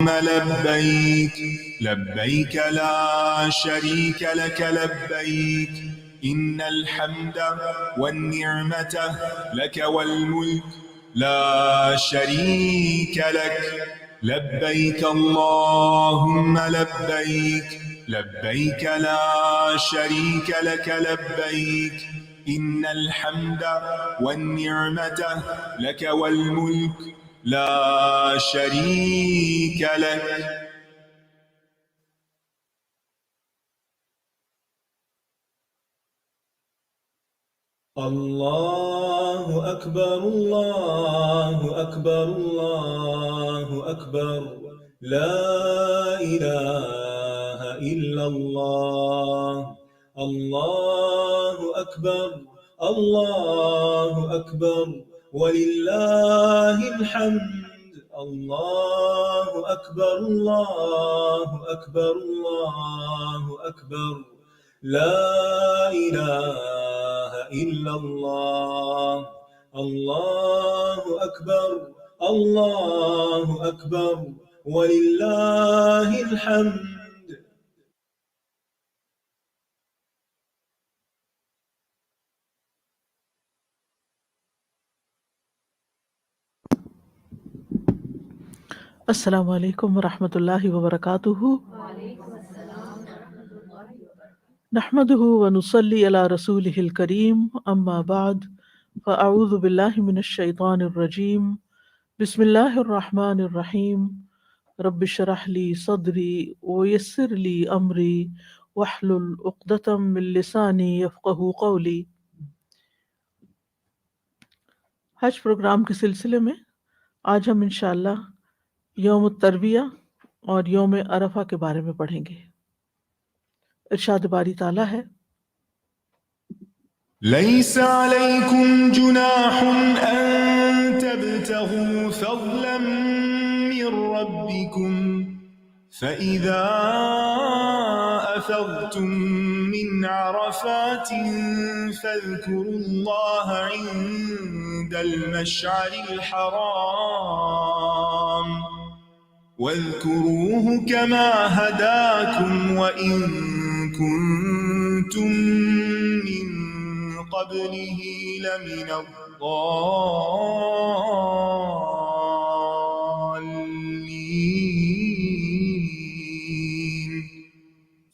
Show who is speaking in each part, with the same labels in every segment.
Speaker 1: لبيك لبيك لا شريك لك لبيك إن الحمد والنعمة لك والملك لا شريك لك لبيك اللهم لبيك لبيك لا شريك لك لبيك إن الحمد والنعمة لك والملك لا شريك لك.
Speaker 2: الله أكبر الله أكبر الله أكبر لا إله إلا الله الله أكبر الله أكبر ولله الحمد الله أكبر الله أكبر الله أكبر لا إله إلا الله الله أكبر الله أكبر ولله الحمد.
Speaker 3: السلام علیکم ورحمۃ اللہ وبرکاتہ. نحمده ونصلي على رسوله الكريم اما بعد فاعوذ باللہ من الشیطان الرجیم. بسم اللہ الرحمن الرحیم. رب اشرح لي صدری ويسر لي امری واحلل عقدۃ من لسانی یفقهوا قولی. حج پروگرام کے سلسلے میں آج ہم انشاءاللہ یوم الترویہ اور یوم عرفہ کے بارے میں پڑھیں گے. ارشاد باری تعالیٰ ہے:
Speaker 1: ليس عليكم جناح أن تبتغوا فضلا من ربكم فإذا أفضتم من عرفات فاذكروا الله عند المشعر الحرام واذكروه كما هداكم وإن كنتم من قبله لمن الضالين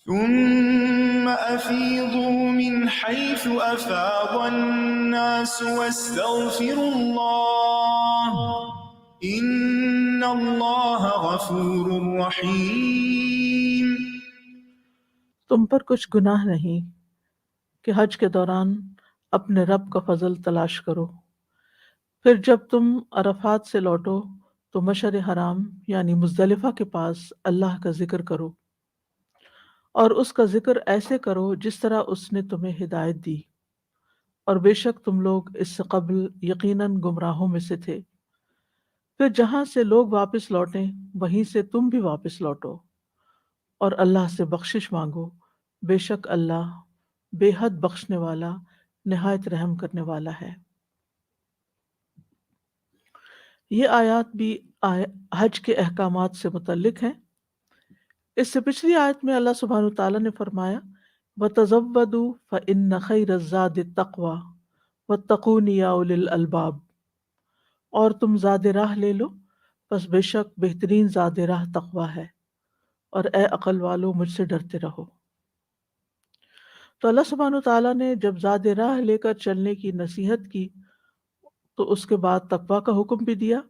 Speaker 1: ثم أفيضوا من حيث أفاض الناس واستغفروا الله إن الله غفور رحيم.
Speaker 3: تم پر کچھ گناہ نہیں کہ حج کے دوران اپنے رب کا فضل تلاش کرو. پھر جب تم عرفات سے لوٹو تو مشعر حرام یعنی مزدلفہ کے پاس اللہ کا ذکر کرو اور اس کا ذکر ایسے کرو جس طرح اس نے تمہیں ہدایت دی، اور بے شک تم لوگ اس سے قبل یقیناً گمراہوں میں سے تھے. پھر جہاں سے لوگ واپس لوٹیں وہیں سے تم بھی واپس لوٹو اور اللہ سے بخشش مانگو، بے شک اللہ بے حد بخشنے والا نہایت رحم کرنے والا ہے. یہ آیات بھی حج کے احکامات سے متعلق ہیں. اس سے پچھلی آیت میں اللہ سبحانہ وتعالیٰ نے فرمایا وَتَزَوَّدُوا فَإِنَّ خَيْرَ الزَّادِ التَّقْوَى وَاتَّقُونِ يَا أُولِي الْأَلْبَابِ، اور تم زاد راہ لے لو، پس بے شک بہترین زاد راہ تقوی ہے، اور اے عقل والو مجھ سے ڈرتے رہو. تو اللہ سبحانہ وتعالیٰ نے جب زاد راہ لے کر چلنے کی نصیحت کی تو اس کے بعد تقوی کا حکم بھی دیا.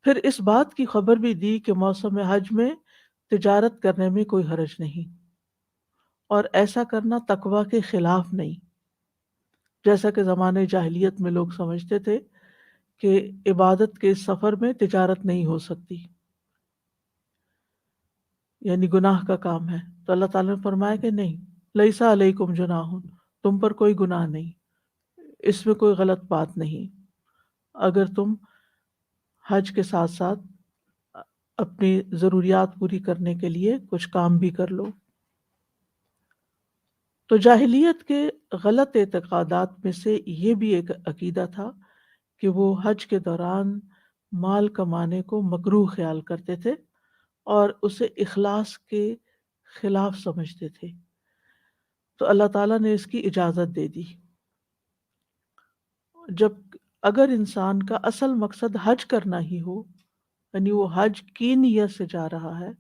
Speaker 3: پھر اس بات کی خبر بھی دی کہ موسم حج میں تجارت کرنے میں کوئی حرج نہیں، اور ایسا کرنا تقوی کے خلاف نہیں، جیسا کہ زمانے جاہلیت میں لوگ سمجھتے تھے کہ عبادت کے سفر میں تجارت نہیں ہو سکتی، یعنی گناہ کا کام ہے. تو اللہ تعالیٰ نے فرمایا کہ نہیں، لیسا علیکم جناح، تم پر کوئی گناہ نہیں، اس میں کوئی غلط بات نہیں اگر تم حج کے ساتھ ساتھ اپنی ضروریات پوری کرنے کے لیے کچھ کام بھی کر لو. تو جاہلیت کے غلط اعتقادات میں سے یہ بھی ایک عقیدہ تھا کہ وہ حج کے دوران مال کمانے کو مکروہ خیال کرتے تھے اور اسے اخلاص کے خلاف سمجھتے تھے، تو اللہ تعالیٰ نے اس کی اجازت دے دی۔ جب اگر انسان کا اصل مقصد حج کرنا ہی ہو، یعنی وہ حج کی نیت سے جا رہا ہے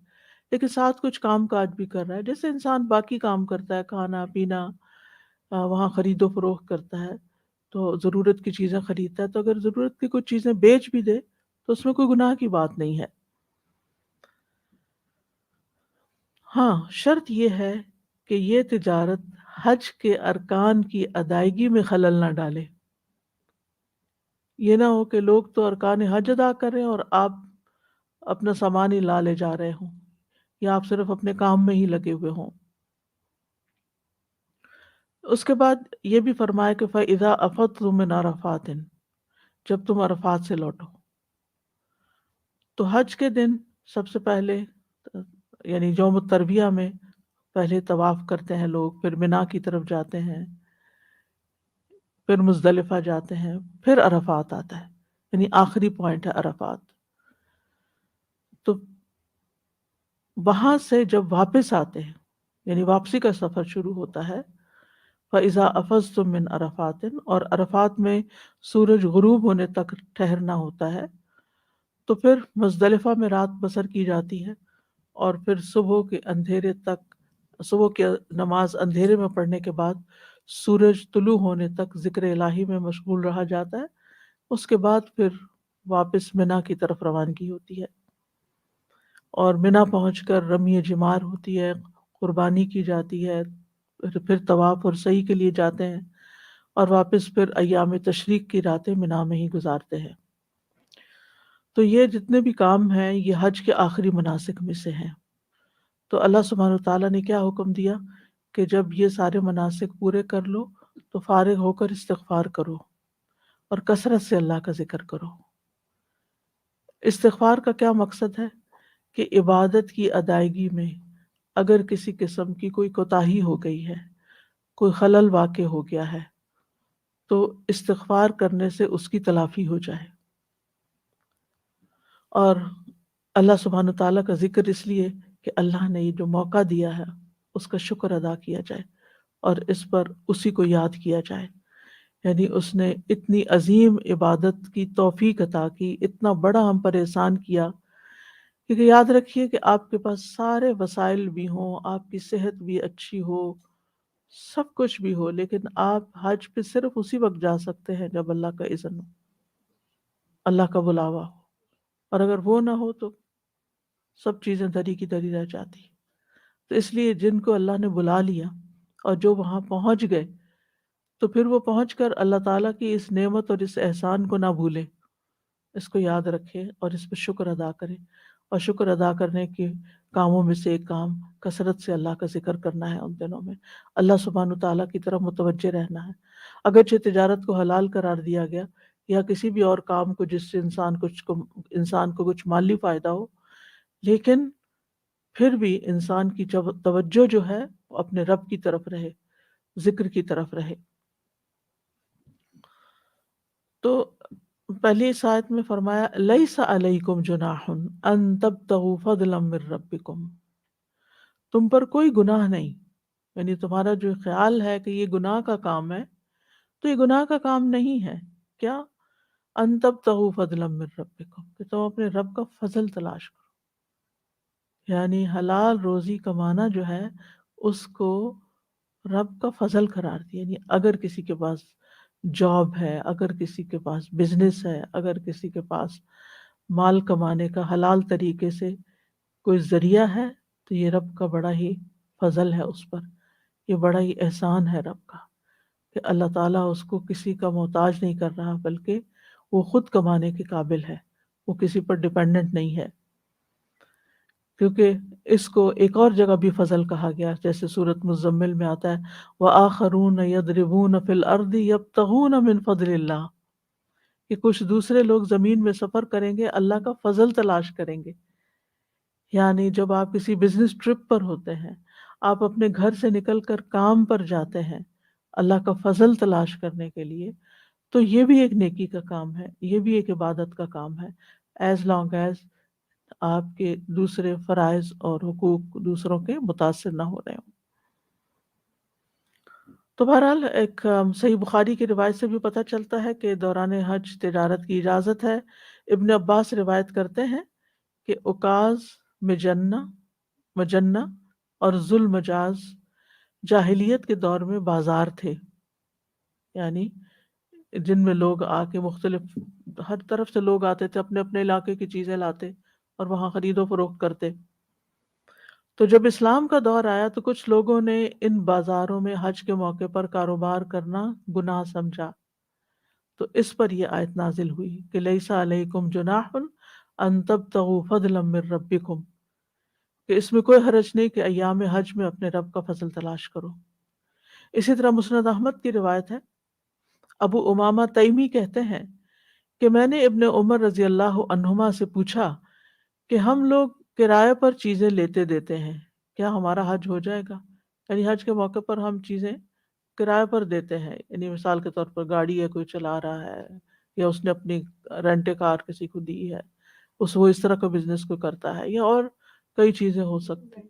Speaker 3: لیکن ساتھ کچھ کام کاج بھی کر رہا ہے، جیسے انسان باقی کام کرتا ہے، کھانا پینا، وہاں خرید و فروخت کرتا ہے، تو ضرورت کی چیزیں خریدتا ہے، تو اگر ضرورت کی کچھ چیزیں بیچ بھی دے تو اس میں کوئی گناہ کی بات نہیں ہے۔ ہاں، شرط یہ ہے کہ یہ تجارت حج کے ارکان کی ادائیگی میں خلل نہ ڈالے۔ یہ نہ ہو کہ لوگ تو ارکان حج ادا کر رہے ہیں اور آپ اپنا سامان ہی لا لے جا رہے ہوں، یا آپ صرف اپنے کام میں ہی لگے ہوئے ہوں۔ اس کے بعد یہ بھی فرمایا کہ فَإِذَا أَفَضْتُم مِّنْ عَرَفَاتٍ، جب تم عرفات سے لوٹو، تو حج کے دن سب سے پہلے یعنی یوم الترویہ میں پہلے طواف کرتے ہیں لوگ، پھر منا کی طرف جاتے ہیں، پھر مزدلفہ جاتے ہیں، پھر عرفات آتا ہے، یعنی آخری پوائنٹ ہے عرفات۔ تو وہاں سے جب واپس آتے ہیں، یعنی واپسی کا سفر شروع ہوتا ہے، فَإِذَا أَفَضْتُم مِّنْ عَرَفَاتٍ، اور عرفات میں سورج غروب ہونے تک ٹھہرنا ہوتا ہے، تو پھر مزدلفہ میں رات بسر کی جاتی ہے، اور پھر صبح کے اندھیرے تک، صبح کی نماز اندھیرے میں پڑھنے کے بعد سورج طلوع ہونے تک ذکر الہی میں مشغول رہا جاتا ہے۔ اس کے بعد پھر واپس منا کی طرف روانگی ہوتی ہے، اور منا پہنچ کر رمی جمار ہوتی ہے، قربانی کی جاتی ہے، پھر طواف اور سعی کے لیے جاتے ہیں، اور واپس پھر ایام تشریق کی راتیں منا میں ہی گزارتے ہیں۔ تو یہ جتنے بھی کام ہیں یہ حج کے آخری مناسک میں سے ہیں۔ تو اللہ سبحانہ وتعالیٰ نے کیا حکم دیا کہ جب یہ سارے مناسک پورے کر لو تو فارغ ہو کر استغفار کرو اور کثرت سے اللہ کا ذکر کرو۔ استغفار کا کیا مقصد ہے کہ عبادت کی ادائیگی میں اگر کسی قسم کی کوئی کوتاہی ہو گئی ہے، کوئی خلل واقع ہو گیا ہے، تو استغفار کرنے سے اس کی تلافی ہو جائے۔ اور اللہ سبحانہ تعالیٰ کا ذکر اس لیے کہ اللہ نے یہ جو موقع دیا ہے اس کا شکر ادا کیا جائے اور اس پر اسی کو یاد کیا جائے، یعنی اس نے اتنی عظیم عبادت کی توفیق عطا کی، اتنا بڑا ہم پر احسان کیا، کیونکہ یاد رکھیے کہ آپ کے پاس سارے وسائل بھی ہوں، آپ کی صحت بھی اچھی ہو، سب کچھ بھی ہو، لیکن آپ حج پہ صرف اسی وقت جا سکتے ہیں جب اللہ کا اذن ہو، اللہ کا بلاوا ہو، اور اگر وہ نہ ہو تو سب چیزیں دری کی دری رہ جاتی۔ تو اس لیے جن کو اللہ نے بلا لیا اور جو وہاں پہنچ گئے، تو پھر وہ پہنچ کر اللہ تعالیٰ کی اس نعمت اور اس احسان کو نہ بھولے، اس کو یاد رکھے اور اس پہ شکر ادا کرے۔ اور شکر ادا کرنے کے کاموں میں سے ایک کام کثرت سے اللہ کا ذکر کرنا ہے، ان دنوں میں اللہ سبحانہ تعالیٰ کی طرف متوجہ رہنا ہے۔ اگرچہ تجارت کو حلال قرار دیا گیا یا کسی بھی اور کام کو جس سے انسان کو کچھ مالی فائدہ ہو، لیکن پھر بھی انسان کی توجہ جو ہے وہ اپنے رب کی طرف رہے، ذکر کی طرف رہے۔ تو پہلی اس آیت میں فرمایا لیس علیکم جناح ان تبتغوا فضلا من ربکم، تم پر کوئی گناہ نہیں، یعنی تمہارا جو خیال ہے کہ یہ گناہ کا کام ہے تو یہ گناہ کا کام نہیں ہے۔ کیا؟ ان تبتغوا فضلا من ربکم، کہ تم اپنے رب کا فضل تلاش کرو، یعنی حلال روزی کمانا جو ہے اس کو رب کا فضل قرار دیا۔ یعنی اگر کسی کے پاس جاب ہے، اگر کسی کے پاس بزنس ہے، اگر کسی کے پاس مال کمانے کا حلال طریقے سے کوئی ذریعہ ہے، تو یہ رب کا بڑا ہی فضل ہے اس پر، یہ بڑا ہی احسان ہے رب کا کہ اللہ تعالیٰ اس کو کسی کا محتاج نہیں کر رہا، بلکہ وہ خود کمانے کے قابل ہے، وہ کسی پر ڈیپینڈنٹ نہیں ہے۔ کیونکہ اس کو ایک اور جگہ بھی فضل کہا گیا، جیسے سورۃ مزمل میں آتا ہے وَآخَرُونَ يَضْرِبُونَ فِي الْأَرْضِ يَبْتَغُونَ مِنْ فَضْلِ اللَّهِ، کہ کچھ دوسرے لوگ زمین میں سفر کریں گے، اللہ کا فضل تلاش کریں گے۔ یعنی جب آپ کسی بزنس ٹرپ پر ہوتے ہیں، آپ اپنے گھر سے نکل کر کام پر جاتے ہیں اللہ کا فضل تلاش کرنے کے لیے، تو یہ بھی ایک نیکی کا کام ہے، یہ بھی ایک عبادت کا کام ہے، ایز لانگ ایز آپ کے دوسرے فرائض اور حقوق دوسروں کے متاثر نہ ہو رہے ہوں۔ تو بہرحال ایک صحیح بخاری کی روایت سے بھی پتہ چلتا ہے کہ دوران حج تجارت کی اجازت ہے۔ ابن عباس روایت کرتے ہیں کہ اوکاز، مجنہ اور ذو المجاز جاہلیت کے دور میں بازار تھے، یعنی جن میں لوگ آ کے مختلف ہر طرف سے لوگ آتے تھے، اپنے اپنے علاقے کی چیزیں لاتے اور وہاں خرید و فروخت کرتے۔ تو جب اسلام کا دور آیا تو کچھ لوگوں نے ان بازاروں میں حج کے موقع پر کاروبار کرنا گناہ سمجھا، تو اس پر یہ آیت نازل ہوئی کہ لیس علیکم جناح ان تبتغوا فضلا من ربکم، کہ اس میں کوئی حرج نہیں کہ ایام حج میں اپنے رب کا فضل تلاش کرو۔ اسی طرح مسند احمد کی روایت ہے، ابو امامہ تیمی کہتے ہیں کہ میں نے ابن عمر رضی اللہ عنہما سے پوچھا کہ ہم لوگ کرائے پر چیزیں لیتے دیتے ہیں، کیا ہمارا حج ہو جائے گا؟ یعنی حج کے موقع پر ہم چیزیں کرائے پر دیتے ہیں، یعنی مثال کے طور پر گاڑی ہے کوئی چلا رہا ہے، یا اس نے اپنی رینٹ کار کسی کو دی ہے، وہ اس طرح کا بزنس کو کرتا ہے، یا اور کئی چیزیں ہو سکتی،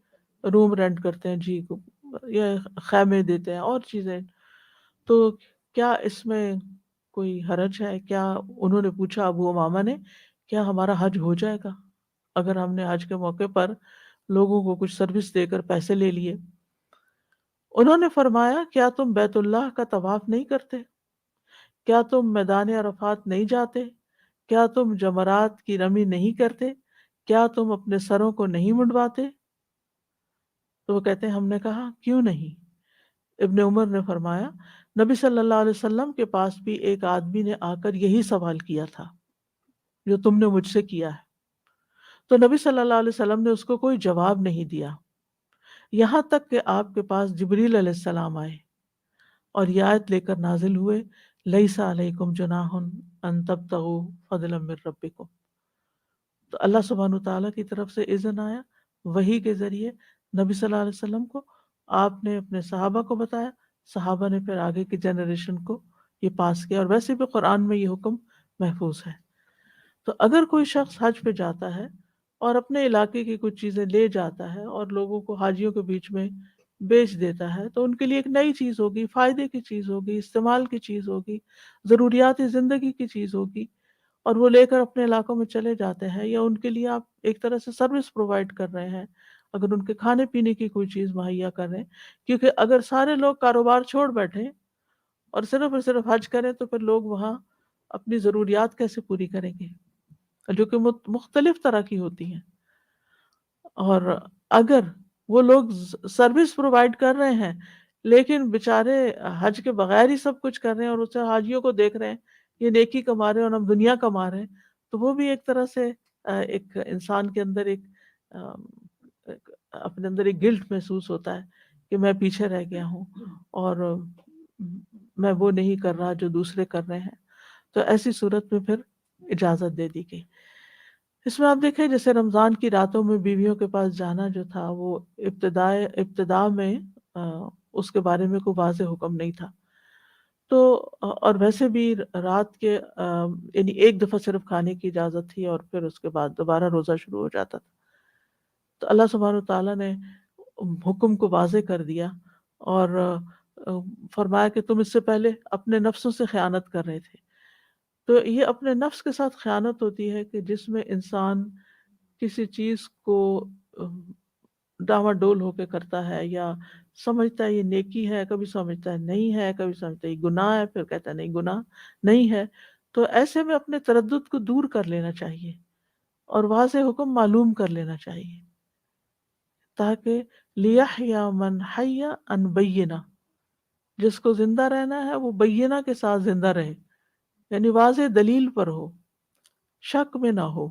Speaker 3: روم رینٹ کرتے ہیں جی، یا خیمے دیتے ہیں اور چیزیں، تو کیا اس میں کوئی حرج ہے؟ کیا انہوں نے پوچھا ابو امامہ نے، کیا ہمارا حج ہو جائے گا اگر ہم نے حج کے موقع پر لوگوں کو کچھ سروس دے کر پیسے لے لیے؟ انہوں نے فرمایا کیا تم بیت اللہ کا طواف نہیں کرتے؟ کیا تم میدان عرفات نہیں جاتے؟ کیا تم جمرات کی رمی نہیں کرتے؟ کیا تم اپنے سروں کو نہیں منڈواتے؟ تو وہ کہتے ہیں ہم نے کہا کیوں نہیں؟ ابن عمر نے فرمایا نبی صلی اللہ علیہ وسلم کے پاس بھی ایک آدمی نے آ کر یہی سوال کیا تھا جو تم نے مجھ سے کیا ہے، تو نبی صلی اللہ علیہ وسلم نے اس کو کوئی جواب نہیں دیا، یہاں تک کہ آپ کے پاس جبریل علیہ السلام آئے اور یہ آیت لے کر نازل ہوئے لیس علیکم جناح ان تبتغوا فضلا من ربکم۔ تو اللہ سبحانہ تعالیٰ کی طرف سے اذن آیا وحی کے ذریعے نبی صلی اللہ علیہ وسلم کو، آپ نے اپنے صحابہ کو بتایا، صحابہ نے پھر آگے کی جنریشن کو یہ پاس کیا، اور ویسے بھی قرآن میں یہ حکم محفوظ ہے۔ تو اگر کوئی شخص حج پہ جاتا ہے اور اپنے علاقے کی کچھ چیزیں لے جاتا ہے اور لوگوں کو حاجیوں کے بیچ میں بیچ دیتا ہے، تو ان کے لیے ایک نئی چیز ہوگی، فائدے کی چیز ہوگی، استعمال کی چیز ہوگی، ضروریات زندگی کی چیز ہوگی، اور وہ لے کر اپنے علاقوں میں چلے جاتے ہیں، یا ان کے لیے آپ ایک طرح سے سروس پرووائڈ کر رہے ہیں، اگر ان کے کھانے پینے کی کوئی چیز مہیا کر رہے ہیں، کیونکہ اگر سارے لوگ کاروبار چھوڑ بیٹھیں اور صرف حج کریں تو پھر لوگ وہاں اپنی ضروریات کیسے پوری کریں گے، جو کہ مختلف طرح کی ہوتی ہیں۔ اور اگر وہ لوگ سروس پرووائڈ کر رہے ہیں لیکن بیچارے حج کے بغیر ہی سب کچھ کر رہے ہیں اور اسے حاجیوں کو دیکھ رہے ہیں یہ نیکی کما رہے ہیں اور ہم دنیا کما رہے ہیں، تو وہ بھی ایک طرح سے ایک انسان کے اندر اپنے اندر ایک گلٹ محسوس ہوتا ہے کہ میں پیچھے رہ گیا ہوں اور میں وہ نہیں کر رہا جو دوسرے کر رہے ہیں۔ تو ایسی صورت میں پھر اجازت دے دی گئی۔ اس میں آپ دیکھیں جیسے رمضان کی راتوں میں بیویوں کے پاس جانا جو تھا وہ ابتدا میں اس کے بارے میں کوئی واضح حکم نہیں تھا، تو اور ویسے بھی رات کے یعنی ایک دفعہ صرف کھانے کی اجازت تھی اور پھر اس کے بعد دوبارہ روزہ شروع ہو جاتا تھا۔ تو اللہ سبحانہ تعالیٰ نے حکم کو واضح کر دیا اور فرمایا کہ تم اس سے پہلے اپنے نفسوں سے خیانت کر رہے تھے۔ تو یہ اپنے نفس کے ساتھ خیانت ہوتی ہے کہ جس میں انسان کسی چیز کو ڈاواڈول ہو کے کرتا ہے، یا سمجھتا ہے یہ نیکی ہے، کبھی سمجھتا ہے نہیں ہے، کبھی سمجھتا ہے یہ گناہ ہے، پھر کہتا ہے نہیں گناہ نہیں ہے۔ تو ایسے میں اپنے تردد کو دور کر لینا چاہیے اور واضح حکم معلوم کر لینا چاہیے، تاکہ لیحییٰ من حی عن بینہ، جس کو زندہ رہنا ہے وہ بینہ کے ساتھ زندہ رہے، یعنی واضح دلیل پر ہو، شک میں نہ ہو،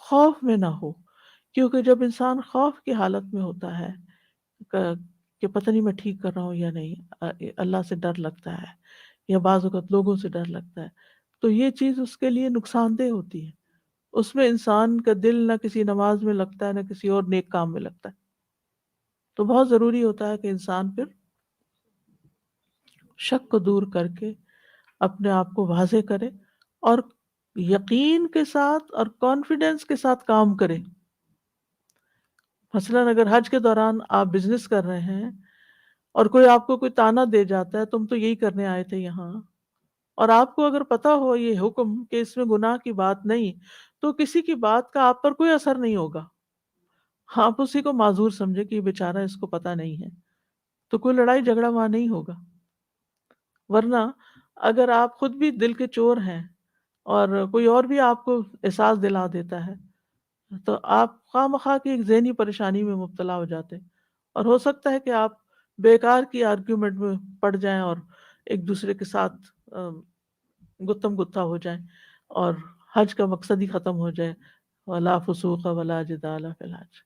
Speaker 3: خوف میں نہ ہو، کیونکہ جب انسان خوف کی حالت میں ہوتا ہے کہ پتہ نہیں میں ٹھیک کر رہا ہوں یا نہیں، اللہ سے ڈر لگتا ہے یا بعض اوقات لوگوں سے ڈر لگتا ہے، تو یہ چیز اس کے لیے نقصان دہ ہوتی ہے۔ اس میں انسان کا دل نہ کسی نماز میں لگتا ہے نہ کسی اور نیک کام میں لگتا ہے۔ تو بہت ضروری ہوتا ہے کہ انسان پھر شک کو دور کر کے اپنے آپ کو واضح کرے اور یقین کے ساتھ اور کانفیڈنس کے ساتھ کام کرے. مثلاً اگر حج کے دوران آپ بزنس کر رہے ہیں اور کوئی آپ کو کوئی تانا دے جاتا ہے تم تو یہی کرنے آئے تھے یہاں، اور آپ کو اگر پتا ہو یہ حکم کہ اس میں گناہ کی بات نہیں، تو کسی کی بات کا آپ پر کوئی اثر نہیں ہوگا. آپ اسی کو معذور سمجھے کہ یہ بیچارہ اس کو پتا نہیں ہے، تو کوئی لڑائی جھگڑا وہاں نہیں ہوگا. ورنہ اگر آپ خود بھی دل کے چور ہیں اور کوئی اور بھی آپ کو احساس دلا دیتا ہے تو آپ خواہ مخواہ کی ایک ذہنی پریشانی میں مبتلا ہو جاتے ہیں، اور ہو سکتا ہے کہ آپ بیکار کی آرگیومنٹ میں پڑ جائیں اور ایک دوسرے کے ساتھ گتم گتھا ہو جائیں اور حج کا مقصد ہی ختم ہو جائے. ولا فسوق ولا جدال فی الحج.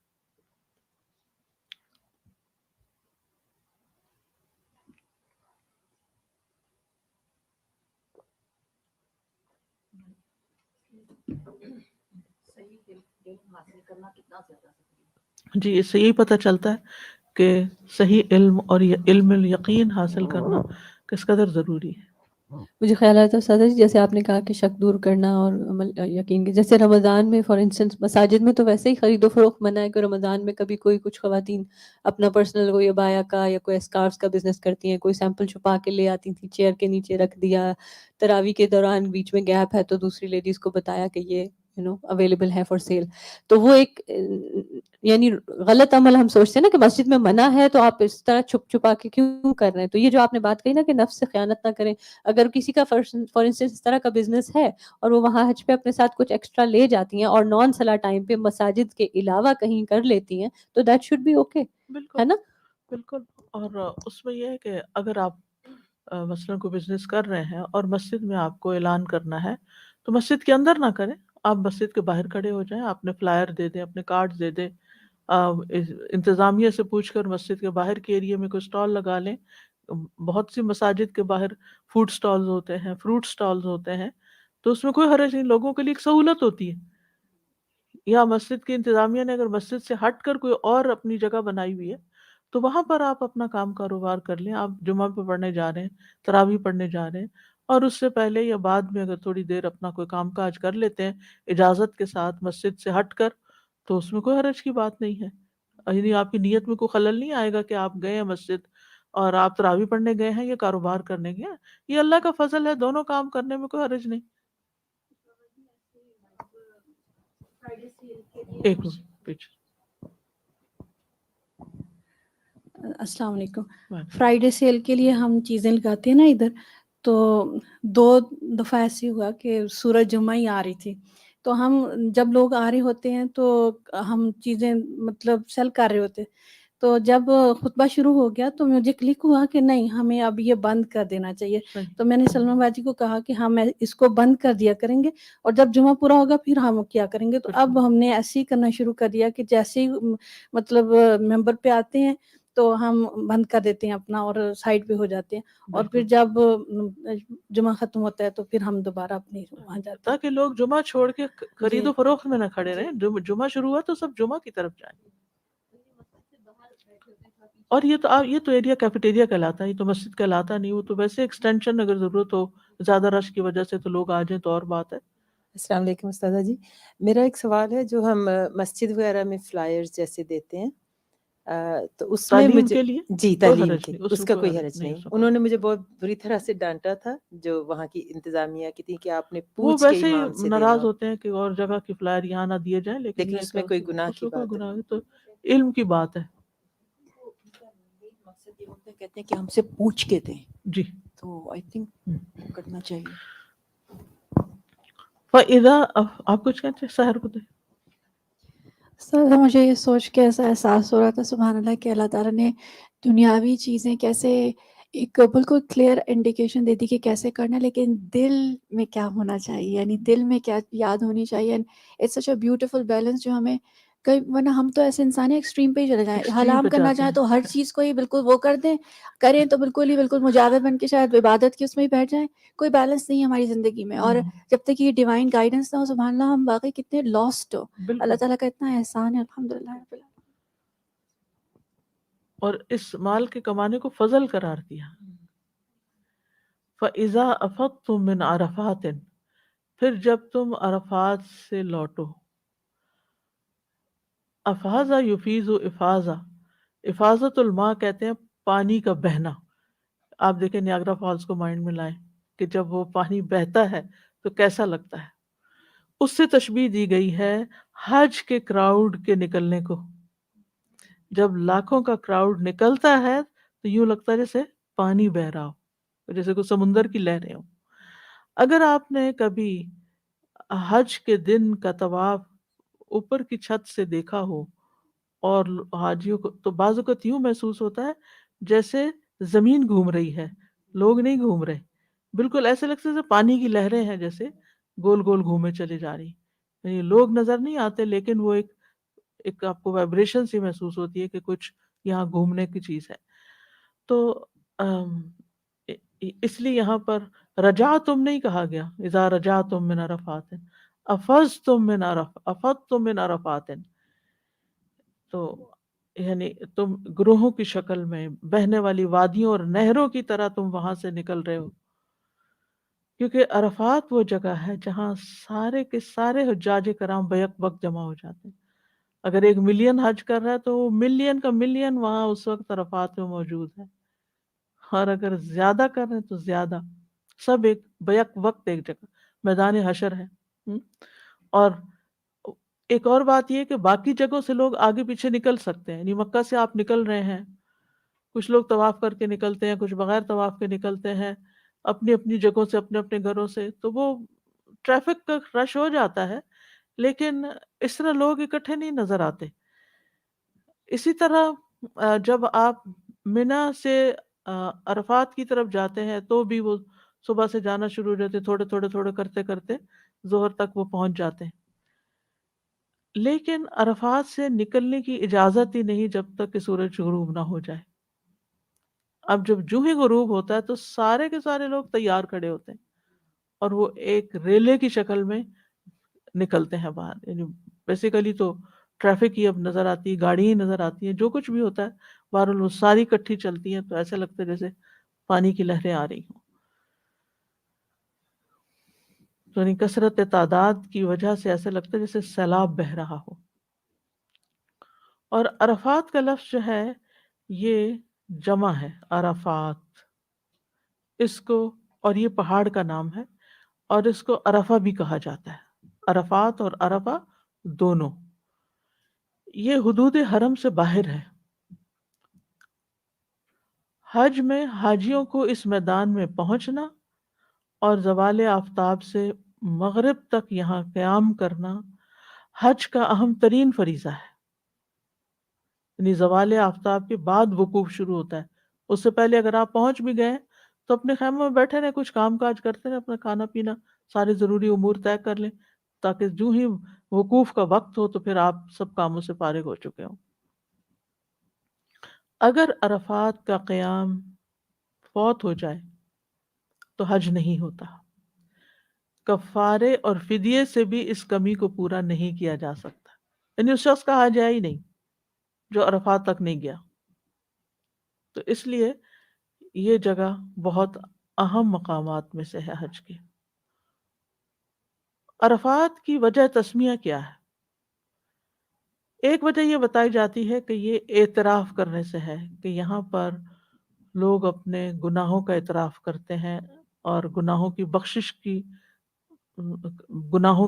Speaker 3: جی اس سے یہی پتہ چلتا ہے کہ صحیح علم اور علم الیقین حاصل کرنا کس قدر ضروری ہے.
Speaker 4: مجھے خیال آتا ہے سادہ جی، جیسے آپ نے کہا کہ شک دور کرنا اور عمل یقین کے، جیسے رمضان میں فار انسٹنس مساجد میں تو ویسے ہی خرید و فروخت منع ہے کہ رمضان میں کبھی کوئی کچھ خواتین اپنا پرسنل کوئی عبایا کا یا کوئی اسکارفس کا بزنس کرتی ہیں، کوئی سیمپل چھپا کے لے آتی تھیں، چیئر کے نیچے رکھ دیا، تراوی کے دوران بیچ میں گیپ ہے تو دوسری لیڈیز کو بتایا کہ یہ اویلیبل ہے فار سیل. تو وہ ایک یعنی غلط عمل ہم سوچتے ہیں نا کہ مسجد میں منع ہے تو آپ اس طرح چھپ چھپا کے کیوں کر رہے ہیں. تو یہ جو آپ نے بات کہی نا کہ نفس سے خیانت نہ کریں، اگر کسی کا فار انسٹنس اس طرح کا بزنس ہے اور وہ وہاں حج پہ اپنے ساتھ کچھ ایکسٹرا لے جاتی ہیں اور نان صلاح ٹائم پہ مساجد کے علاوہ کہیں کر لیتی ہیں تو دیٹ شوڈ بی اوکے،
Speaker 3: بالکل
Speaker 4: ہے نا.
Speaker 3: بالکل. اور اس میں یہ ہے کہ اگر آپ مثلاً کوئی بزنس کر رہے ہیں اور مسجد میں آپ کو اعلان کرنا ہے تو مسجد کے اندر نہ کریں، آپ مسجد کے باہر کھڑے ہو جائیں، اپنے فلائر دے دیں، اپنے کارڈ دے دیں، انتظامیہ سے پوچھ کر مسجد کے باہر کے ایریے میں کوئی سٹال لگا لیں. بہت سی مساجد کے باہر فوڈ سٹالز ہوتے ہیں، فروٹ سٹالز ہوتے ہیں، تو اس میں کوئی حرج نہیں، لوگوں کے لیے ایک سہولت ہوتی ہے. یا مسجد کی انتظامیہ نے اگر مسجد سے ہٹ کر کوئی اور اپنی جگہ بنائی ہوئی ہے تو وہاں پر آپ اپنا کام کاروبار کر لیں. آپ جمعہ پہ پڑھنے جا رہے ہیں، تراویح پڑھنے جا رہے ہیں، اور اس سے پہلے یا بعد میں اگر تھوڑی دیر اپنا کوئی کام کاج کر لیتے ہیں اجازت کے ساتھ مسجد سے ہٹ کر، تو اس میں کوئی حرج کی بات نہیں ہے. یعنی آپ کی نیت میں کوئی خلل نہیں آئے گا کہ آپ گئے ہیں مسجد اور آپ تراویح پڑھنے گئے ہیں یا کاروبار کرنے گئے ہیں. یہ اللہ کا فضل ہے، دونوں کام کرنے میں کوئی حرج نہیں. ایک منٹ پیچھے.
Speaker 5: السلام علیکم. فرائیڈے سیل کے لیے ہم چیزیں لگاتے ہیں نا ادھر، تو 2 دفعہ ایسے ہوا کہ سورج جمعہ ہی آ رہی تھی، تو ہم جب لوگ آ رہے ہوتے ہیں تو ہم چیزیں مطلب سیل کر رہے ہوتے، تو جب خطبہ شروع ہو گیا تو مجھے کلک ہوا کہ نہیں ہمیں اب یہ بند کر دینا چاہیے.
Speaker 3: صحیح.
Speaker 5: تو میں نے سلمان باجی کو کہا کہ ہم اس کو بند کر دیا کریں گے اور جب جمعہ پورا ہوگا پھر ہم کیا کریں گے. تو اب ہم نے ایسے ہی کرنا شروع کر دیا کہ جیسے ہی مطلب ممبر پہ آتے ہیں تو ہم بند کر دیتے ہیں اپنا اور سائڈ پہ ہو جاتے ہیں، اور پھر جب جمعہ ختم ہوتا ہے تو پھر ہم دوبارہ اپنے وہاں جاتے ہیں
Speaker 3: تاکہ لوگ جمعہ چھوڑ کے خرید
Speaker 5: جی
Speaker 3: و فروخت میں نہ کھڑے رہیں. جمعہ شروع ہوا تو سب جمعہ کی طرف جائیں. اور یہ تو ایریا کیفیٹیریا کہلاتا ہے، یہ تو مسجد کہلاتا نہیں. وہ تو ویسے ایکسٹینشن اگر ضرورت ہو زیادہ رش کی وجہ سے تو لوگ آ جائیں تو اور بات ہے.
Speaker 6: السلام علیکم استاذہ جی، میرا ایک سوال ہے. جو ہم مسجد وغیرہ میں فلائرز جیسے دیتے ہیں تو اس میں
Speaker 3: تعلیم
Speaker 6: مجھے
Speaker 3: کے لیے
Speaker 6: جی
Speaker 3: کوئی
Speaker 6: تعلیم
Speaker 3: حرج
Speaker 6: کے
Speaker 3: نہیں،
Speaker 6: اس
Speaker 3: میں
Speaker 6: کا کوئی حرج نہیں.
Speaker 3: اس میں
Speaker 6: انہوں نے مجھے بہت بری طرح سے ڈانٹا تھا جو وہاں کی انتظامیہ کی تھی کہ آپ نے
Speaker 3: وہ
Speaker 6: پوچھ کے
Speaker 3: ویسے ہی
Speaker 6: امام سے دینا
Speaker 3: ناراض
Speaker 6: ہو.
Speaker 3: ہوتے ہیں کہ اور جگہ کی فلائر یہاں نہ دیے جائیں، لیکن یہ
Speaker 6: اس میں کوئی گناہ
Speaker 3: اس
Speaker 6: کی
Speaker 3: میں کوئی
Speaker 6: بات
Speaker 3: گناہ نہیں. تو علم کی بات ہے.
Speaker 7: مقصد یہ ہوتا ہے کہتے ہیں کہ ہم سے پوچھ کے دیں،
Speaker 3: جی.
Speaker 7: تو آئی تھنک کرنا چاہیے.
Speaker 3: فَإِذَا آپ کچھ کہتے ہیں سحر کو دے.
Speaker 8: سر مجھے یہ سوچ کے ایسا احساس ہو رہا تھا سبحان اللہ کہ اللہ تعالیٰ نے دنیاوی چیزیں کیسے ایک بالکل کلیئر انڈیکیشن دے دی کہ کیسے کرنا ہے، لیکن دل میں کیا ہونا چاہیے، یعنی دل میں کیا یاد ہونی چاہیے. It's such a beautiful balance جو ہمیں کئی، ورنہ ہم تو ایسے انسان ایکسٹریم پہ ہی چلے جائیں،
Speaker 3: ایکسٹریم
Speaker 8: حرام
Speaker 3: پہ
Speaker 8: کرنا
Speaker 3: جاتے
Speaker 8: چاہیں
Speaker 3: ہیں.
Speaker 8: تو ہر چیز کو ہی بالکل وہ کر دیں، کریں تو بالکل مجاور بن کے شاید عبادت کی اس میں ہی بیٹھ جائیں. کوئی بیلنس نہیں ہے ہماری زندگی میں، اور جب تک یہ ڈیوائن گائیڈنس نہ ہو سبحان اللہ ہم واقعی کتنے لاسٹ ہو. اللہ تعالیٰ کا اتنا احسان ہے الحمدللہ رب العالمین.
Speaker 3: اور اس مال کے کمانے کو فضل قرار دیا. فَإِذَا أَفَضْتُم مِّنْ عَرَفَاتٍ، پھر جب تم عرفات سے لوٹو، افاظہ یفیظ افاظہ، افاظت الماء کہتے ہیں پانی کا بہنا. آپ دیکھیں نیاگرا فالز کو مائنڈ میں لائیں کہ جب وہ پانی بہتا ہے تو کیسا لگتا ہے. اس سے تشبیہ دی گئی ہے حج کے کراؤڈ کے نکلنے کو. جب لاکھوں کا کراؤڈ نکلتا ہے تو یوں لگتا ہے جیسے پانی بہ رہا ہو، جیسے کوئی سمندر کی لہریں ہوں. اگر آپ نے کبھی حج کے دن کا طواف اوپر کی چھت سے دیکھا ہو اور حاجیوں کو، تو بعض اوقات یوں محسوس ہوتا ہے جیسے زمین گھوم رہی ہے، لوگ نہیں گھوم رہے. بالکل ایسے لگتا ہے جیسے پانی کی لہریں ہیں، جیسے گول گول گھومے چلی جا رہی. یعنی لوگ نظر نہیں آتے لیکن وہ ایک آپ کو وائبریشن سی محسوس ہوتی ہے کہ کچھ یہاں گھومنے کی چیز ہے. تو اس لیے یہاں پر رجا تم نہیں کہا گیا، اذا رجا تم من عرفات افز تم من افد تم من عرفات. تو یعنی تم گروہوں کی شکل میں بہنے والی وادیوں اور نہروں کی طرح تم وہاں سے نکل رہے ہو، کیونکہ عرفات وہ جگہ ہے جہاں سارے کے سارے حجاج کرام بیک وقت جمع ہو جاتے ہیں. اگر 1 ملین حج کر رہا ہے تو وہ ملین کا ملین وہاں اس وقت عرفات میں موجود ہے، اور اگر زیادہ کر رہے ہیں تو زیادہ، سب ایک بیک وقت ایک جگہ میدان حشر ہے. اور ایک اور بات یہ کہ باقی جگہوں سے لوگ آگے پیچھے نکل سکتے ہیں. یعنی مکہ سے آپ نکل رہے ہیں، کچھ لوگ طواف کر کے نکلتے ہیں، کچھ بغیر طواف کے نکلتے ہیں، اپنی اپنی جگہوں سے، اپنے اپنے گھروں سے. تو وہ ٹریفک کا رش ہو جاتا ہے لیکن اس طرح لوگ اکٹھے نہیں نظر آتے. اسی طرح جب آپ منا سے عرفات کی طرف جاتے ہیں تو بھی وہ صبح سے جانا شروع ہو جاتے، تھوڑے تھوڑے تھوڑے کرتے کرتے ظہر تک وہ پہنچ جاتے ہیں. لیکن عرفات سے نکلنے کی اجازت ہی نہیں جب تک کہ سورج غروب نہ ہو جائے. اب جب جو ہی غروب ہوتا ہے تو سارے کے سارے لوگ تیار کھڑے ہوتے ہیں اور وہ ایک ریلے کی شکل میں نکلتے ہیں باہر. یعنی بیسیکلی تو ٹریفک ہی اب نظر آتی ہے، گاڑی ہی نظر آتی ہیں، جو کچھ بھی ہوتا ہے بہرحال وہ ساری اکٹھی چلتی ہیں تو ایسا لگتا ہے جیسے پانی کی لہریں آ رہی ہوں. تو یعنی کثرت تعداد کی وجہ سے ایسا لگتا ہے جیسے سیلاب بہہ رہا ہو. اور عرفات کا لفظ جو ہے یہ جمع ہے، عرفات، اس کو، اور یہ پہاڑ کا نام ہے اور اس کو عرفہ بھی کہا جاتا ہے. عرفات اور عرفہ دونوں یہ حدود حرم سے باہر ہے. حج میں حاجیوں کو اس میدان میں پہنچنا اور زوال آفتاب سے مغرب تک یہاں قیام کرنا حج کا اہم ترین فریضہ ہے. یعنی زوال آفتاب کے بعد وقوف شروع ہوتا ہے. اس سے پہلے اگر آپ پہنچ بھی گئے تو اپنے خیموں میں بیٹھے رہیں، کچھ کام کاج کرتے رہیں، اپنا کھانا پینا سارے ضروری امور طے کر لیں تاکہ جو ہی وقوف کا وقت ہو تو پھر آپ سب کاموں سے فارغ ہو چکے ہوں. اگر عرفات کا قیام فوت ہو جائے تو حج نہیں ہوتا. کفارے اور فدیے سے بھی اس کمی کو پورا نہیں کیا جا سکتا. یعنی اس شخص کا حج ہے ہی نہیں جو عرفات تک نہیں گیا. تو اس لیے یہ جگہ بہت اہم مقامات میں سے ہے حج کی. عرفات کی وجہ تسمیہ کیا ہے؟ ایک وجہ یہ بتائی جاتی ہے کہ یہ اعتراف کرنے سے ہے کہ یہاں پر لوگ اپنے گناہوں کا اعتراف کرتے ہیں اور گناہوں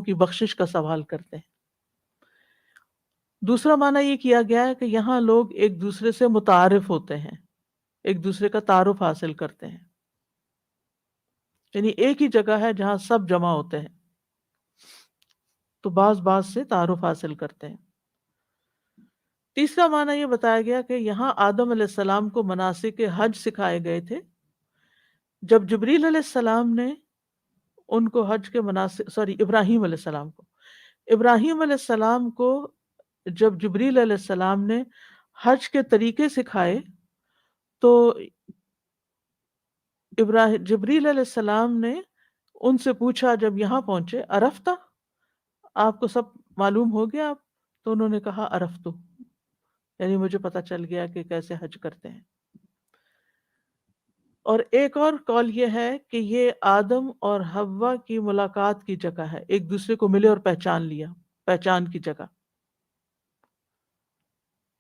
Speaker 3: کی بخشش کا سوال کرتے ہیں. دوسرا معنی یہ کیا گیا ہے کہ یہاں لوگ ایک دوسرے سے متعارف ہوتے ہیں، ایک دوسرے کا تعارف حاصل کرتے ہیں. یعنی ایک ہی جگہ ہے جہاں سب جمع ہوتے ہیں تو بعض سے تعارف حاصل کرتے ہیں. تیسرا معنی یہ بتایا گیا کہ یہاں آدم علیہ السلام کو مناسک حج سکھائے گئے تھے. جب جبریل علیہ السلام نے ان کو حج کے ابراہیم علیہ السلام کو جب جبریل علیہ السلام نے حج کے طریقے سکھائے تو جبریل علیہ السلام نے ان سے پوچھا جب یہاں پہنچے، عرفتہ، آپ کو سب معلوم ہو گیا؟ تو انہوں نے کہا عرفتو، یعنی مجھے پتا چل گیا کہ کیسے حج کرتے ہیں. اور ایک اور قول یہ ہے کہ یہ آدم اور حوا کی ملاقات کی جگہ ہے، ایک دوسرے کو ملے اور پہچان کی جگہ.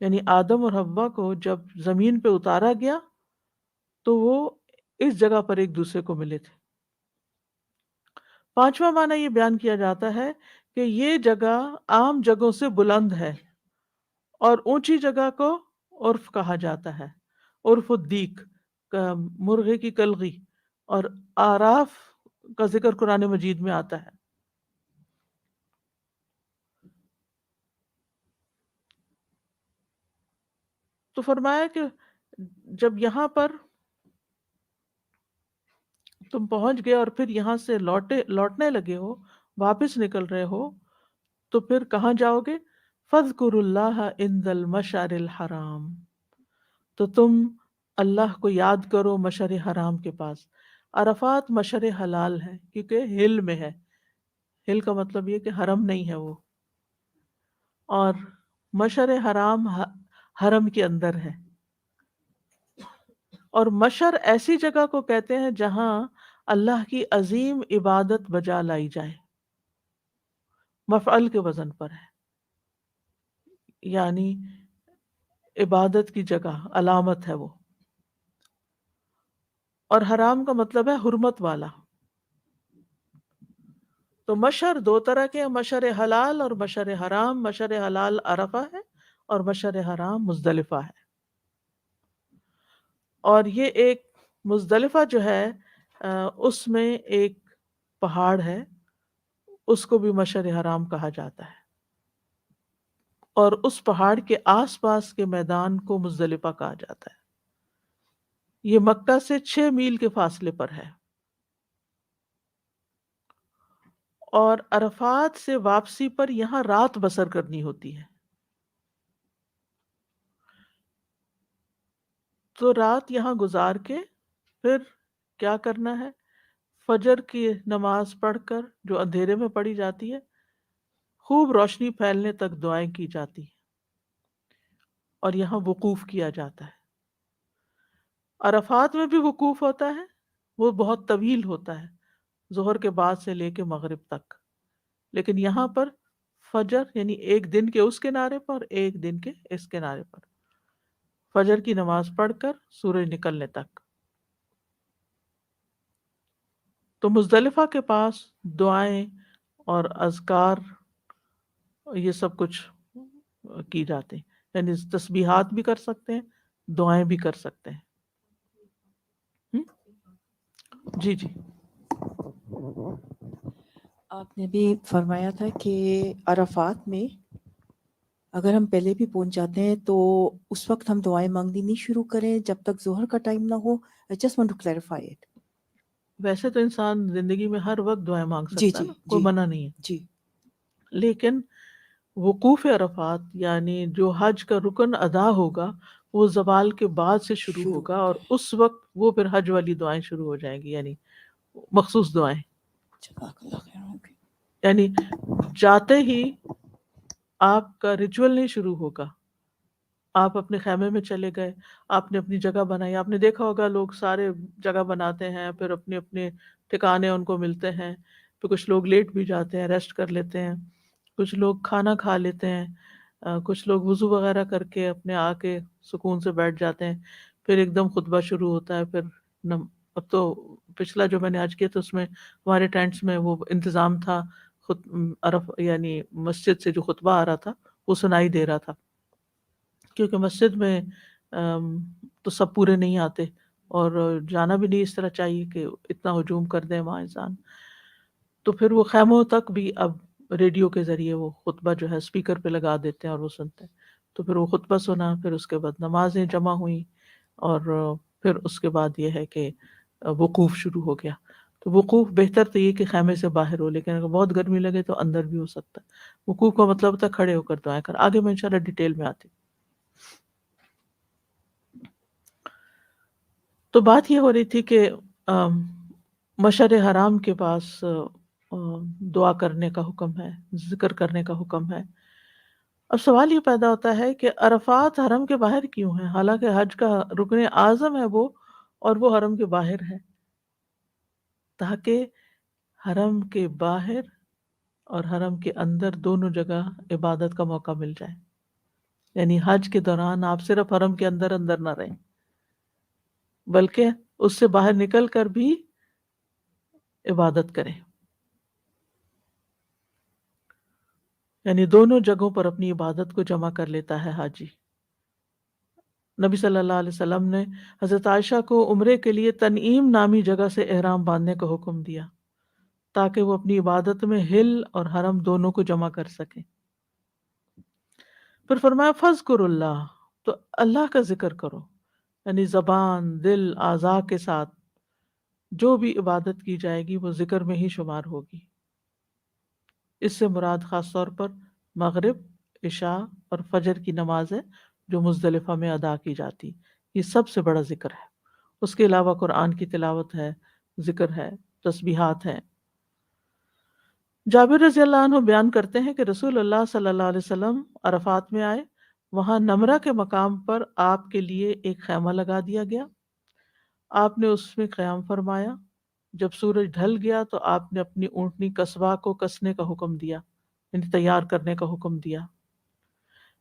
Speaker 3: یعنی آدم اور حوا کو جب زمین پہ اتارا گیا تو وہ اس جگہ پر ایک دوسرے کو ملے تھے. پانچواں معنی یہ بیان کیا جاتا ہے کہ یہ جگہ عام جگہوں سے بلند ہے، اور اونچی جگہ کو عرف کہا جاتا ہے، عرف الدیک مرغے کی کلغی، اور آراف کا ذکر قرآن مجید میں آتا ہے. تو فرمایا کہ جب یہاں پر تم پہنچ گئے اور پھر یہاں سے لوٹنے لگے ہو، واپس نکل رہے ہو، تو پھر کہاں جاؤ گے؟ فَاذْكُرُوا اللَّهَ عِنْدَ الْمَشْعَرِ الْحَرَامِ، تو تم اللہ کو یاد کرو مشعر حرام کے پاس. عرفات مشعر حلال ہے کیونکہ ہل میں ہے. ہل کا مطلب یہ کہ حرم نہیں ہے وہ، اور مشعر حرام حرم کے اندر ہے. اور مشعر ایسی جگہ کو کہتے ہیں جہاں اللہ کی عظیم عبادت بجا لائی جائے، مفعل کے وزن پر ہے، یعنی عبادت کی جگہ، علامت ہے وہ. اور حرام کا مطلب ہے حرمت والا. تو مشعر دو طرح کے ہیں، مشعر حلال اور مشعر حرام. مشعر حلال عرفہ ہے اور مشعر حرام مزدلفہ ہے. اور یہ ایک مزدلفہ جو ہے اس میں ایک پہاڑ ہے، اس کو بھی مشعر حرام کہا جاتا ہے، اور اس پہاڑ کے آس پاس کے میدان کو مزدلفہ کہا جاتا ہے. یہ مکہ سے 6 میل کے فاصلے پر ہے. اور عرفات سے واپسی پر یہاں رات بسر کرنی ہوتی ہے. تو رات یہاں گزار کے پھر کیا کرنا ہے؟ فجر کی نماز پڑھ کر، جو اندھیرے میں پڑھی جاتی ہے، خوب روشنی پھیلنے تک دعائیں کی جاتی ہیں، اور یہاں وقوف کیا جاتا ہے. عرفات میں بھی وقوف ہوتا ہے، وہ بہت طویل ہوتا ہے، ظہر کے بعد سے لے کے مغرب تک. لیکن یہاں پر فجر یعنی ایک دن کے اس کنارے پر، ایک دن کے اس کنارے پر، فجر کی نماز پڑھ کر سورج نکلنے تک. تو مزدلفہ کے پاس دعائیں اور اذکار یہ سب کچھ کی جاتے ہیں، یعنی تسبیحات بھی کر سکتے ہیں، دعائیں بھی کر سکتے ہیں. جی جی.
Speaker 7: آپ نے بھی فرمایا تھا کہ عرفات میں اگر ہم پہلے بھی پہنچ جاتے ہیں تو اس وقت ہم دعائیں مانگنی نہیں شروع کریں جب تک ظہر کا ٹائم نہ ہو. I just want to clarify it.
Speaker 3: ویسے تو انسان زندگی میں ہر وقت دعائیں مانگ
Speaker 7: جی
Speaker 3: سکتا ہے
Speaker 7: جی
Speaker 3: نا، کوئی
Speaker 7: جی
Speaker 3: منع نہیں ہے.
Speaker 7: جی
Speaker 3: لیکن وقوف عرفات یعنی جو حج کا رکن ادا ہوگا وہ زوال کے بعد سے شروع ہوگا، اور اس وقت وہ پھر حج والی دعائیں شروع ہو جائیں گی، یعنی مخصوص دعائیں.
Speaker 7: جزاک اللہ خیر.
Speaker 3: یعنی جاتے ہی آپ کا ریچول نہیں شروع ہوگا. آپ اپنے خیمے میں چلے گئے، آپ نے اپنی جگہ بنائی. آپ نے دیکھا ہوگا لوگ سارے جگہ بناتے ہیں، پھر اپنے اپنے ٹھکانے ان کو ملتے ہیں، پھر کچھ لوگ لیٹ بھی جاتے ہیں، ریسٹ کر لیتے ہیں، کچھ لوگ کھانا کھا لیتے ہیں، کچھ لوگ وضو وغیرہ کر کے اپنے آ کے سکون سے بیٹھ جاتے ہیں. پھر ایک دم خطبہ شروع ہوتا ہے. پھر اب تو پچھلا جو میں نے آج کیا تھا اس میں ہمارے ٹینٹس میں وہ انتظام تھا، عرف یعنی مسجد سے جو خطبہ آ رہا تھا وہ سنائی دے رہا تھا، کیونکہ مسجد میں تو سب پورے نہیں آتے، اور جانا بھی نہیں اس طرح چاہیے کہ اتنا ہجوم کر دیں وہاں انسان. تو پھر وہ خیموں تک بھی اب ریڈیو کے ذریعے وہ خطبہ جو ہے اسپیکر پہ لگا دیتے ہیں اور وہ سنتے ہیں. تو پھر وہ خطبہ سنا، پھر اس کے بعد نمازیں جمع ہوئیں، اور پھر اس کے بعد یہ ہے کہ وقوف شروع ہو گیا. تو وقوف بہتر تو یہ کہ خیمے سے باہر ہو، لیکن اگر بہت گرمی لگے تو اندر بھی ہو سکتا ہے. وقوف کا مطلب ہوتا ہے کھڑے ہو کر دعائیں کر. آگے میں انشاءاللہ ڈیٹیل میں آتی. تو بات یہ ہو رہی تھی کہ مشعر حرام کے پاس دعا کرنے کا حکم ہے، ذکر کرنے کا حکم ہے. اب سوال یہ پیدا ہوتا ہے کہ عرفات حرم کے باہر کیوں ہے؟ حالانکہ حج کا رکن اعظم ہے وہ، اور وہ حرم کے باہر ہے، تاکہ حرم کے باہر اور حرم کے اندر دونوں جگہ عبادت کا موقع مل جائے. یعنی حج کے دوران آپ صرف حرم کے اندر اندر نہ رہیں، بلکہ اس سے باہر نکل کر بھی عبادت کریں. یعنی دونوں جگہوں پر اپنی عبادت کو جمع کر لیتا ہے حاجی. نبی صلی اللہ علیہ وسلم نے حضرت عائشہ کو عمرے کے لیے تنعیم نامی جگہ سے احرام باندھنے کا حکم دیا تاکہ وہ اپنی عبادت میں ہل اور حرم دونوں کو جمع کر سکیں. پھر فرمایا فذکر اللہ، تو اللہ کا ذکر کرو، یعنی زبان، دل، اعضاء کے ساتھ جو بھی عبادت کی جائے گی وہ ذکر میں ہی شمار ہوگی. اس سے مراد خاص طور پر مغرب، عشاء اور فجر کی نماز ہے جو مزدلفہ میں ادا کی جاتی. یہ سب سے بڑا ذکر ہے. اس کے علاوہ قرآن کی تلاوت ہے، ذکر ہے، تسبیحات ہیں. جابر رضی اللہ عنہ بیان کرتے ہیں کہ رسول اللہ صلی اللہ علیہ وسلم عرفات میں آئے. وہاں نمرہ کے مقام پر آپ کے لیے ایک خیمہ لگا دیا گیا. آپ نے اس میں قیام فرمایا. جب سورج ڈھل گیا تو آپ نے اپنی اونٹنی قصبہ کو کسنے کا حکم دیا، یعنی تیار کرنے کا حکم دیا.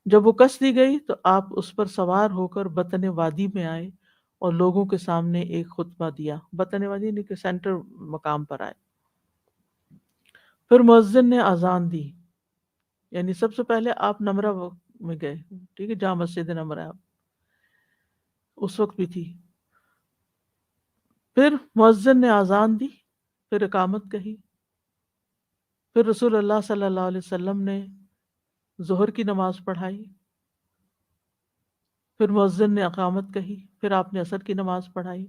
Speaker 3: جب وہ کس دی گئی تو آپ اس پر سوار ہو کر بطن وادی میں آئے اور لوگوں کے سامنے ایک خطبہ دیا. بطن وادی یعنی کہ سینٹر مقام پر آئے. پھر مؤذن نے اذان دی، یعنی سب سے پہلے آپ نمرہ میں گئے، ٹھیک ہے، جہاں مسجد نمرہ ہے اس وقت بھی تھی. پھر مؤذن نے اذان دی، پھر اقامت کہی. پھر رسول اللہ صلی اللہ علیہ وسلم نے ظہر کی نماز پڑھائی. پھر مؤذن نے اقامت کہی. پھر آپ نے عصر کی نماز پڑھائی.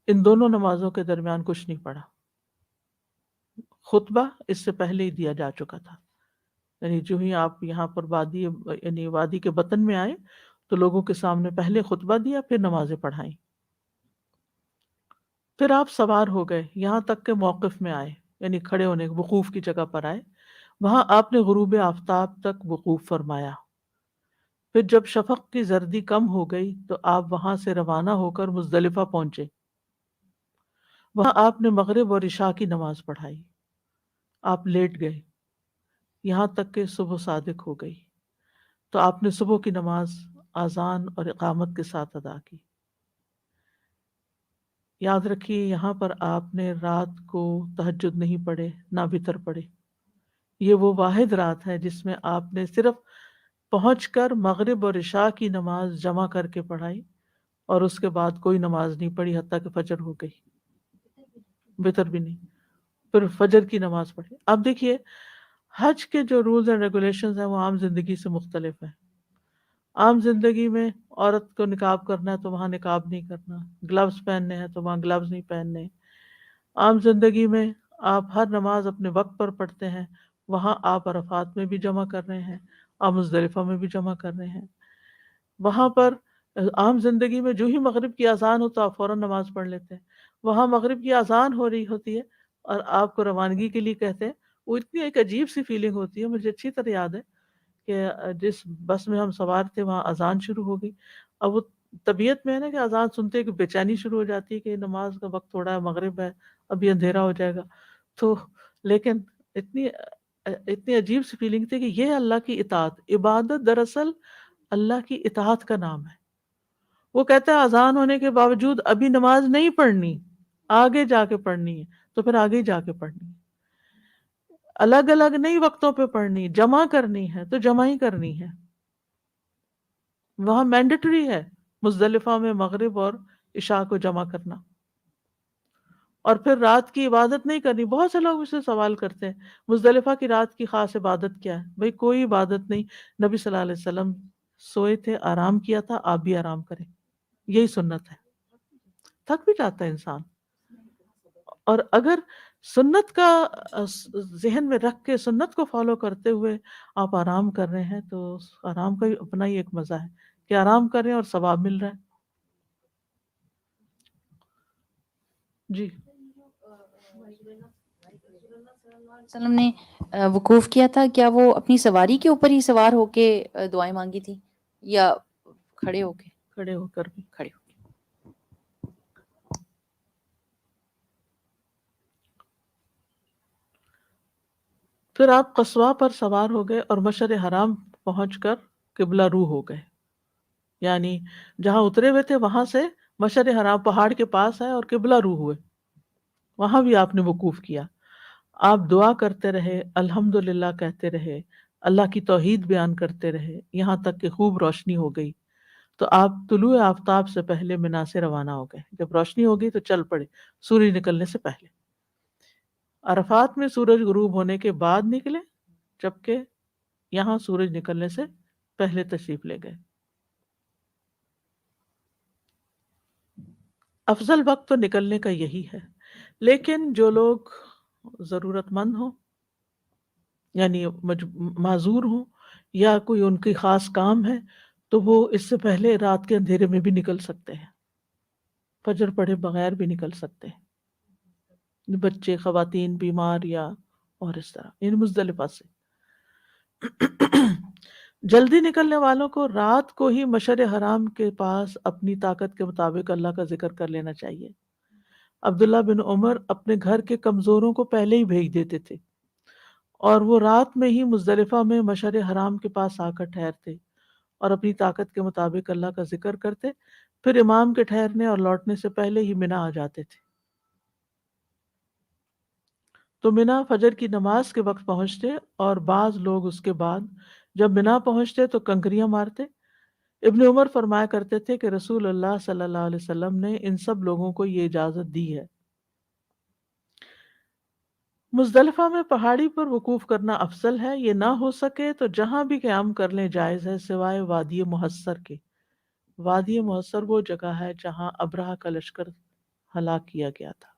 Speaker 3: ان دونوں نمازوں کے درمیان کچھ نہیں پڑھا. خطبہ اس سے پہلے ہی دیا جا چکا تھا. یعنی جو ہی آپ یہاں پر یعنی وادی کے بطن میں آئے تو لوگوں کے سامنے پہلے خطبہ دیا، پھر نمازیں پڑھائیں. پھر آپ سوار ہو گئے یہاں تک کہ موقف میں آئے، یعنی کھڑے ہونے وقوف کی جگہ پر آئے. وہاں آپ نے غروب آفتاب تک وقوف فرمایا. پھر جب شفق کی زردی کم ہو گئی تو آپ وہاں سے روانہ ہو کر مزدلفہ پہنچے. وہاں آپ نے مغرب اور عشاء کی نماز پڑھائی. آپ لیٹ گئے یہاں تک کہ صبح صادق ہو گئی تو آپ نے صبح کی نماز اذان اور اقامت کے ساتھ ادا کی. یاد رکھیے یہاں پر آپ نے رات کو تہجد نہیں پڑھے، نہ وتر پڑھے. یہ وہ واحد رات ہے جس میں آپ نے صرف پہنچ کر مغرب اور عشاء کی نماز جمع کر کے پڑھائی اور اس کے بعد کوئی نماز نہیں پڑھی حتیٰ کہ فجر ہو گئی، وتر بھی نہیں. پھر فجر کی نماز پڑھی. اب دیکھیے حج کے جو رولز اینڈ ریگولیشنز ہیں وہ عام زندگی سے مختلف ہیں. عام زندگی میں عورت کو نقاب کرنا ہے تو وہاں نقاب نہیں کرنا، گلوز پہننے ہیں تو وہاں گلوز نہیں پہننے. عام زندگی میں آپ ہر نماز اپنے وقت پر پڑھتے ہیں، وہاں آپ عرفات میں بھی جمع کر رہے ہیں، آپ مزدلفہ میں بھی جمع کر رہے ہیں. وہاں پر عام زندگی میں جو ہی مغرب کی اذان ہو تو آپ فوراً نماز پڑھ لیتے ہیں. وہاں مغرب کی اذان ہو رہی ہوتی ہے اور آپ کو روانگی کے لیے کہتے ہیں. وہ اتنی ایک عجیب سی فیلنگ ہوتی ہے. مجھے اچھی طرح یاد ہے کہ جس بس میں ہم سوار تھے وہاں اذان شروع ہو گئی. اب وہ طبیعت میں ہے نا کہ اذان سنتے کہ بے چینی شروع ہو جاتی ہے کہ نماز کا وقت تھوڑا ہے، مغرب ہے، ابھی اندھیرا ہو جائے گا. تو لیکن اتنی عجیب سی فیلنگ تھی کہ یہ اللہ کی اطاعت، عبادت دراصل اللہ کی اطاعت کا نام ہے. وہ کہتا ہے اذان ہونے کے باوجود ابھی نماز نہیں پڑھنی، آگے جا کے پڑھنی ہے، تو پھر آگے جا کے پڑھنی ہے. الگ الگ نہیں وقتوں پہ پڑھنی، جمع کرنی ہے تو جمع ہی کرنی ہے. وہاں مینڈیٹری ہے مزدلفہ میں مغرب اور عشاء کو جمع کرنا. اور پھر رات کی عبادت نہیں کرنی. بہت سے لوگ مجھ سے سوال کرتے ہیں مزدلفہ کی رات کی خاص عبادت کیا ہے؟ بھئی کوئی عبادت نہیں. نبی صلی اللہ علیہ وسلم سوئے تھے، آرام کیا تھا، آپ بھی آرام کریں، یہی سنت ہے. تھک بھی جاتا ہے انسان، اور اگر سنت کا ذہن میں رکھ کے سنت کو فالو کرتے ہوئے آپ آرام کر رہے ہیں تو آرام کا اپنا ہی ایک مزہ ہے کہ آرام کر رہے ہیں اور ثواب مل رہا ہے. جی
Speaker 9: وسلم نے وقوف کیا تھا، کیا وہ اپنی سواری کے اوپر ہی سوار ہو کے دعائیں مانگی تھی یا کھڑے ہو کے؟
Speaker 3: کھڑے ہو کر بھی.
Speaker 9: کھڑے ہو کے.
Speaker 3: پھر آپ قصوہ پر سوار ہو گئے اور مشعر حرام پہنچ کر قبلہ رو ہو گئے، یعنی جہاں اترے ہوئے تھے وہاں سے مشعر حرام پہاڑ کے پاس ہے اور قبلہ رو ہوئے، وہاں بھی آپ نے وقوف کیا۔ آپ دعا کرتے رہے، الحمدللہ کہتے رہے، اللہ کی توحید بیان کرتے رہے، یہاں تک کہ خوب روشنی ہو گئی۔ تو آپ طلوع آفتاب سے پہلے منا سے روانہ ہو گئے، جب روشنی ہو گئی تو چل پڑے سورج نکلنے سے پہلے۔ عرفات میں سورج غروب ہونے کے بعد نکلے، جبکہ یہاں سورج نکلنے سے پہلے تشریف لے گئے۔ افضل وقت تو نکلنے کا یہی ہے، لیکن جو لوگ ضرورت مند ہوں، یعنی معذور ہوں، یا کوئی ان کی خاص کام ہے، تو وہ اس سے پہلے رات کے اندھیرے میں بھی نکل سکتے ہیں، فجر پڑھے بغیر بھی نکل سکتے ہیں، بچے، خواتین، بیمار یا اور اس طرح، یعنی مزدلفہ سے۔ جلدی نکلنے والوں کو رات کو ہی مشعر حرام کے پاس اپنی طاقت کے مطابق اللہ کا ذکر کر لینا چاہیے۔ عبداللہ بن عمر اپنے گھر کے کمزوروں کو پہلے ہی بھیج دیتے تھے، اور وہ رات میں ہی مزدلفہ میں مشعر حرام کے پاس آ کر ٹھہرتے اور اپنی طاقت کے مطابق اللہ کا ذکر کرتے، پھر امام کے ٹھہرنے اور لوٹنے سے پہلے ہی منا آ جاتے تھے۔ تو منا فجر کی نماز کے وقت پہنچتے، اور بعض لوگ اس کے بعد جب منا پہنچتے تو کنکریاں مارتے۔ ابن عمر فرمایا کرتے تھے کہ رسول اللہ صلی اللہ علیہ وسلم نے ان سب لوگوں کو یہ اجازت دی ہے۔ مزدلفہ میں پہاڑی پر وقوف کرنا افضل ہے، یہ نہ ہو سکے تو جہاں بھی قیام کر لیں جائز ہے، سوائے وادی محصر کے۔ وادی محصر وہ جگہ ہے جہاں ابرہہ کا لشکر ہلاک کیا گیا تھا،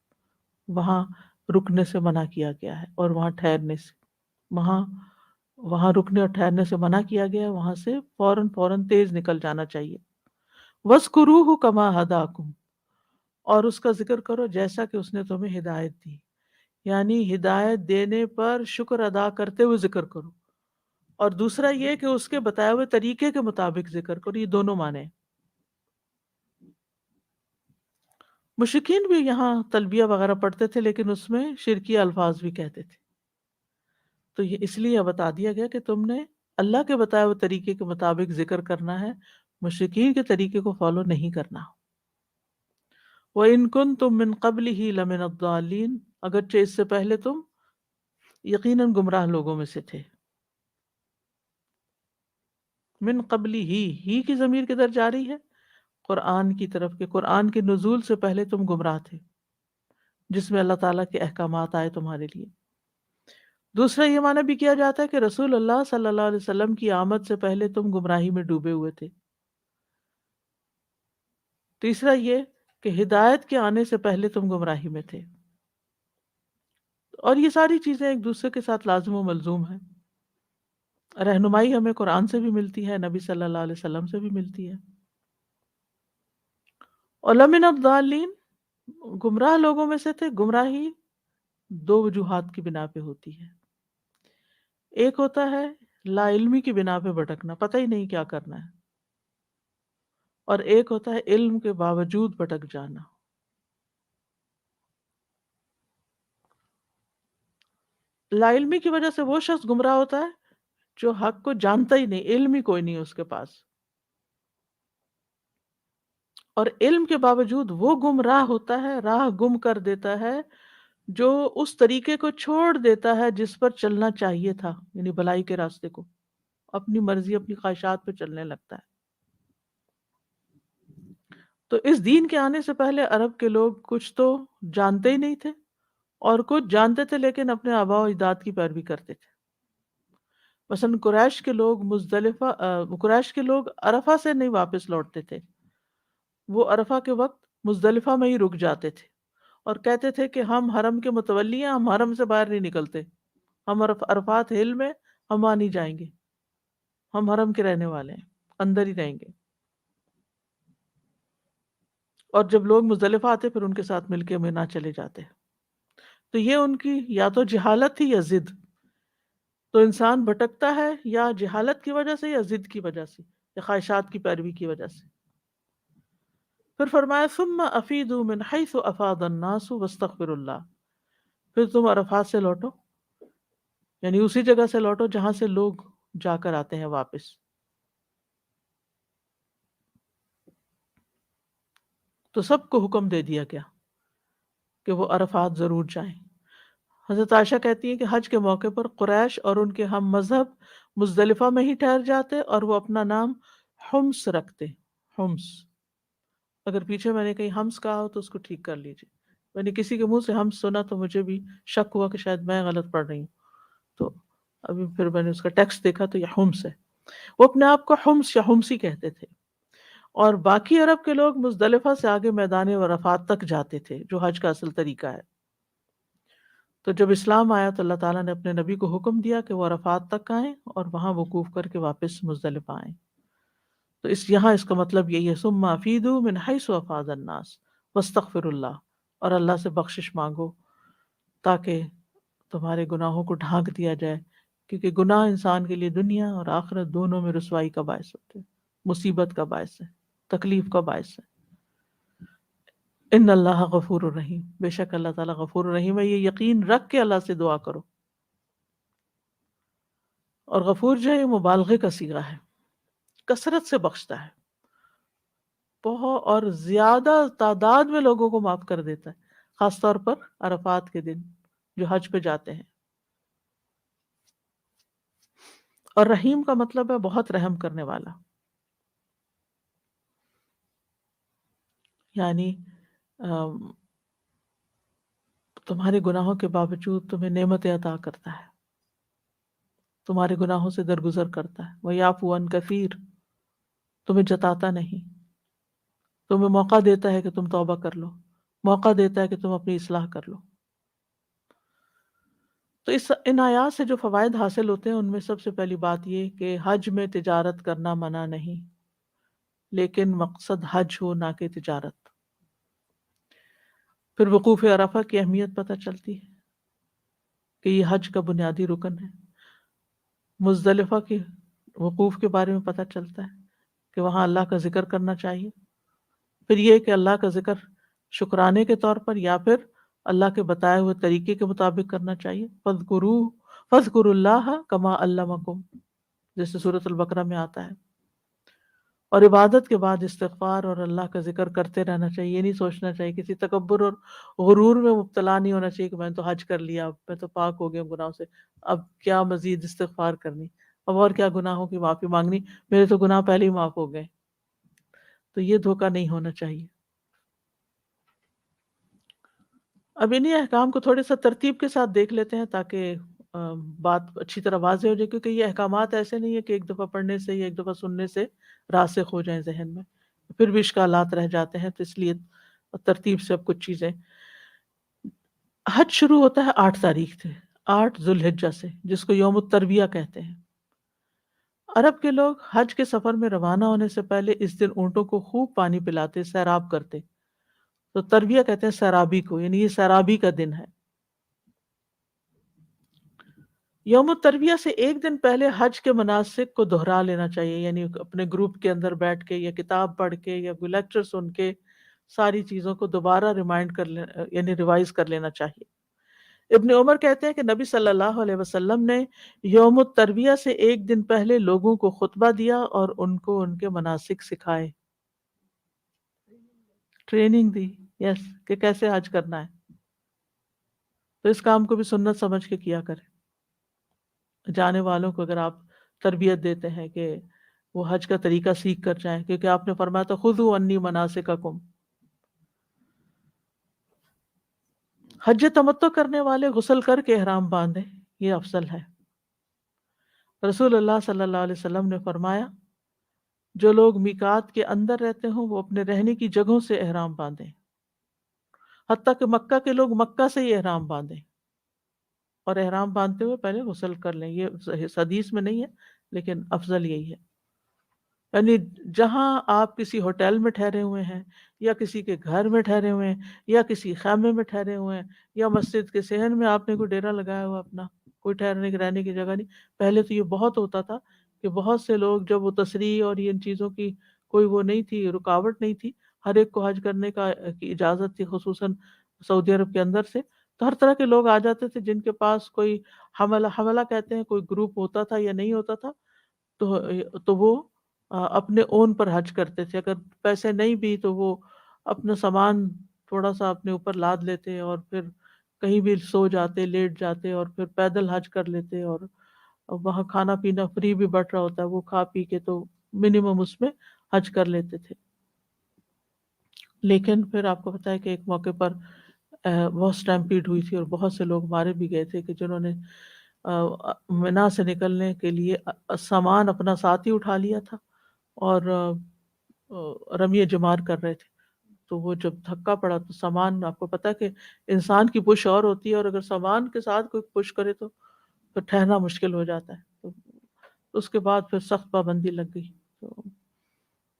Speaker 3: وہاں رکنے سے منع کیا گیا ہے، اور وہاں ٹھہرنے سے، وہاں رکنے اور ٹھہرنے سے منع کیا گیا ہے، وہاں سے فوراً تیز نکل جانا چاہیے۔ وَاذْكُرُوهُ كَمَا هَدَاكُمْ، اور اس کا ذکر کرو جیسا کہ اس نے تمہیں ہدایت دی، یعنی ہدایت دینے پر شکر ادا کرتے ہوئے ذکر کرو، اور دوسرا یہ کہ اس کے بتائے ہوئے طریقے کے مطابق ذکر کرو، یہ دونوں معنی ہیں۔ مشرکین بھی یہاں تلبیہ وغیرہ پڑھتے تھے، لیکن اس میں شرکی الفاظ بھی کہتے تھے، تو یہ اس لیے بتا دیا گیا کہ تم نے اللہ کے بتائے ہوئے طریقے کے مطابق ذکر کرنا ہے، مشرکین کے طریقے کو فالو نہیں کرنا۔ وَإِن كُنتُم مِّن قَبْلِهِ لَمِنَ الضَّالِّينَ، اگرچہ اس سے پہلے تم یقیناً گمراہ لوگوں میں سے تھے۔ من قبلی ہی کی ضمیر کدھر جاری ہے؟ قرآن کی طرف، کہ قرآن کے نزول سے پہلے تم گمراہ تھے، جس میں اللہ تعالیٰ کے احکامات آئے تمہارے لیے۔ دوسرا یہ معنی بھی کیا جاتا ہے کہ رسول اللہ صلی اللہ علیہ وسلم کی آمد سے پہلے تم گمراہی میں ڈوبے ہوئے تھے۔ تیسرا یہ کہ ہدایت کے آنے سے پہلے تم گمراہی میں تھے، اور یہ ساری چیزیں ایک دوسرے کے ساتھ لازم و ملزوم ہیں۔ رہنمائی ہمیں قرآن سے بھی ملتی ہے، نبی صلی اللہ علیہ وسلم سے بھی ملتی ہے۔ وَلَمِنَ الضَّالِّينَ، گمراہ لوگوں میں سے تھے۔ گمراہی دو وجوہات کی بنا پہ ہوتی ہے، ایک ہوتا ہے لا علمی کی بنا پہ بھٹکنا، پتہ ہی نہیں کیا کرنا ہے، اور ایک ہوتا ہے علم کے باوجود بھٹک جانا۔ لا علمی کی وجہ سے وہ شخص گمراہ ہوتا ہے جو حق کو جانتا ہی نہیں، علم ہی کوئی نہیں اس کے پاس، اور علم کے باوجود وہ گمراہ ہوتا ہے، راہ گم کر دیتا ہے، جو اس طریقے کو چھوڑ دیتا ہے جس پر چلنا چاہیے تھا، یعنی بھلائی کے راستے کو، اپنی مرضی، اپنی خواہشات پہ چلنے لگتا ہے۔ تو اس دین کے آنے سے پہلے عرب کے لوگ کچھ تو جانتے ہی نہیں تھے، اور کچھ جانتے تھے لیکن اپنے آباء و اجداد کی پیروی کرتے تھے۔ مثلا قریش کے لوگ عرفہ سے نہیں واپس لوٹتے تھے، وہ عرفہ کے وقت مزدلفہ میں ہی رک جاتے تھے، اور کہتے تھے کہ ہم حرم کے متولی ہیں، ہم حرم سے باہر نہیں نکلتے، ہم عرفات ہل میں ہم وہاں نہیں جائیں گے، ہم حرم کے رہنے والے ہیں، اندر ہی رہیں گے۔ اور جب لوگ مزدلفہ آتے پھر ان کے ساتھ مل کے مینا چلے جاتے۔ تو یہ ان کی یا تو جہالت تھی یا ضد۔ تو انسان بھٹکتا ہے یا جہالت کی وجہ سے، یا ضد کی وجہ سے، یا خواہشات کی پیروی کی وجہ سے۔ پھر فرمایا ثم افیدوا من حیث افاض الناس واستغفروا اللہ، پھر تم عرفات سے لوٹو یعنی اسی جگہ سے لوٹو جہاں سے لوگ جا کر آتے ہیں واپس. تو سب کو حکم دے دیا گیا کہ وہ عرفات ضرور جائیں. حضرت عائشہ کہتی ہیں کہ حج کے موقع پر قریش اور ان کے ہم مذہب مزدلفہ میں ہی ٹھہر جاتے اور وہ اپنا نام حمص رکھتے. حمص، اگر پیچھے میں نے کہیں حمص کہا ہو تو اس کو ٹھیک کر لیجیے. میں نے کسی کے منہ سے حمص سنا تو مجھے بھی شک ہوا کہ شاید میں غلط پڑھ رہی ہوں، تو ابھی پھر میں نے اس کا ٹیکسٹ دیکھا تو یہ حمص ہے. وہ اپنے آپ کو حمص یا حمصی کہتے تھے. اور باقی عرب کے لوگ مزدلفہ سے آگے میدان عرفات تک جاتے تھے، جو حج کا اصل طریقہ ہے. تو جب اسلام آیا تو اللہ تعالیٰ نے اپنے نبی کو حکم دیا کہ وہ عرفات تک آئیں اور وہاں وقوف کر کے واپس مزدلفہ آئیں. تو یہاں اس کا مطلب یہی ہے، ثم افیدوا من حیث افاض الناس واستغفروا اللہ، اور اللہ سے بخشش مانگو تاکہ تمہارے گناہوں کو ڈھانک دیا جائے، کیونکہ گناہ انسان کے لیے دنیا اور آخرت دونوں میں رسوائی کا باعث ہوتے ہیں، مصیبت کا باعث ہے، تکلیف کا باعث ہے. ان اللہ غفور الرحیم، بے شک اللہ تعالیٰ غفور الرحیم ہے. یہ یقین رکھ کے اللہ سے دعا کرو. اور غفور جو ہے یہ مبالغے کا صیغہ ہے، کثرت سے بخشتا ہے، بہت اور زیادہ تعداد میں لوگوں کو معاف کر دیتا ہے، خاص طور پر عرفات کے دن جو حج پہ جاتے ہیں. اور رحیم کا مطلب ہے بہت رحم کرنے والا، یعنی تمہارے گناہوں کے باوجود تمہیں نعمتیں عطا کرتا ہے، تمہارے گناہوں سے درگزر کرتا ہے. وَيَعْفُو عَنْ كَثِيرٍ، تمہیں جتاتا نہیں، تمہیں موقع دیتا ہے کہ تم توبہ کر لو، موقع دیتا ہے کہ تم اپنی اصلاح کر لو. تو ان آیات سے جو فوائد حاصل ہوتے ہیں ان میں سب سے پہلی بات یہ کہ حج میں تجارت کرنا منع نہیں، لیکن مقصد حج ہو نہ کہ تجارت. پھر وقوف عرفہ کی اہمیت پتہ چلتی ہے کہ یہ حج کا بنیادی رکن ہے. مزدلفہ کے وقوف کے بارے میں پتہ چلتا ہے کہ وہاں اللہ کا ذکر کرنا چاہیے. پھر یہ کہ اللہ کا ذکر شکرانے کے طور پر یا پھر اللہ کے بتائے ہوئے طریقے کے مطابق کرنا چاہیے. فَاذْكُرُوا اللَّهَ كَمَا عَلَّمَكُمْ، جیسے سورۃ البقرہ میں آتا ہے. اور عبادت کے بعد استغفار اور اللہ کا ذکر کرتے رہنا چاہیے. یہ نہیں سوچنا چاہیے، کسی تکبر اور غرور میں مبتلا نہیں ہونا چاہیے کہ میں نے تو حج کر لیا، اب میں تو پاک ہو گیا گناہوں سے، اب کیا مزید استغفار کرنی، اب اور کیا گناہوں کی معافی مانگنی، میرے تو گناہ پہلے ہی معاف ہو گئے. تو یہ دھوکہ نہیں ہونا چاہیے. اب انہی احکام کو تھوڑے سا ترتیب کے ساتھ دیکھ لیتے ہیں تاکہ بات اچھی طرح واضح ہو جائے، کیونکہ یہ احکامات ایسے نہیں ہے کہ ایک دفعہ پڑھنے سے یا ایک دفعہ سننے سے راسخ ہو جائیں ذہن میں، پھر بھی اشکالات رہ جاتے ہیں. تو اس لیے ترتیب سے اب کچھ چیزیں. حج شروع ہوتا ہے 8 تاریخ سے، 8 ذوالحجہ سے، جس کو یوم الترویہ کہتے ہیں. عرب کے لوگ حج کے سفر میں روانہ ہونے سے پہلے اس دن اونٹوں کو خوب پانی پلاتے، سیراب کرتے. تو ترویہ کہتے ہیں سیرابی کو، یعنی یہ سیرابی کا دن ہے. یوم الترویہ سے ایک دن پہلے حج کے مناسک کو دہرا لینا چاہیے، یعنی اپنے گروپ کے اندر بیٹھ کے یا کتاب پڑھ کے یا کوئی لیکچر سن کے ساری چیزوں کو دوبارہ ریمائنڈ کر یعنی ریوائز کر لینا چاہیے. ابن عمر کہتے ہیں کہ نبی صلی اللہ علیہ وسلم نے یوم الترویہ سے ایک دن پہلے لوگوں کو خطبہ دیا اور ان کو ان کے مناسک سکھائے، ٹریننگ دی، یس، کہ کیسے حج کرنا ہے. تو اس کام کو بھی سنت سمجھ کے کیا کریں. جانے والوں کو اگر آپ تربیت دیتے ہیں کہ وہ حج کا طریقہ سیکھ کر جائیں، کیونکہ آپ نے فرمایا تھا خذوا عنی مناسککم. حج تمتع کرنے والے غسل کر کے احرام باندھیں، یہ افضل ہے. رسول اللہ صلی اللہ علیہ وسلم نے فرمایا جو لوگ میقات کے اندر رہتے ہوں وہ اپنے رہنے کی جگہوں سے احرام باندھیں، حتیٰ کہ مکہ کے لوگ مکہ سے ہی احرام باندھیں، اور احرام باندھتے ہوئے پہلے غسل کر لیں. یہ حدیث میں نہیں ہے لیکن افضل یہی ہے. یعنی جہاں آپ کسی ہوٹل میں ٹھہرے ہوئے ہیں یا کسی کے گھر میں ٹھہرے ہوئے ہیں یا کسی خیمے میں ٹھہرے ہوئے ہیں یا مسجد کے صحن میں آپ نے کوئی ڈیرا لگایا ہوا اپنا، کوئی ٹھہرنے کی رہنے کی جگہ نہیں. پہلے تو یہ بہت ہوتا تھا کہ بہت سے لوگ جب وہ تصریح اور ان چیزوں کی کوئی وہ نہیں تھی، رکاوٹ نہیں تھی، ہر ایک کو حج کرنے کی اجازت تھی، خصوصاً سعودی عرب کے اندر سے، تو ہر طرح کے لوگ آ جاتے تھے جن کے پاس کوئی حملہ کہتے ہیں، کوئی گروپ ہوتا تھا یا نہیں ہوتا تھا، تو وہ اپنے اون پر حج کرتے تھے. اگر پیسے نہیں بھی تو وہ اپنا سامان تھوڑا سا اپنے اوپر لاد لیتے اور پھر کہیں بھی سو جاتے، لیٹ جاتے، اور پھر پیدل حج کر لیتے. اور وہاں کھانا پینا فری بھی بٹ رہا ہوتا ہے، وہ کھا پی کے تو منیمم اس میں حج کر لیتے تھے. لیکن پھر آپ کو پتا ہے کہ ایک موقع پر بہت اسٹیمپیڈ ہوئی تھی اور بہت سے لوگ مارے بھی گئے تھے کہ جنہوں نے منا سے نکلنے کے لیے سامان اپنا ساتھ ہی اٹھا لیا تھا اور رمی جمار کر رہے تھے. تو وہ جب دھکا پڑا تو سامان، آپ کو پتا ہے کہ انسان کی پش اور ہوتی ہے، اور اگر سامان کے ساتھ کوئی پش کرے تو پھر ٹھہرنا مشکل ہو جاتا ہے. تو اس کے بعد پھر سخت پابندی لگ گئی. تو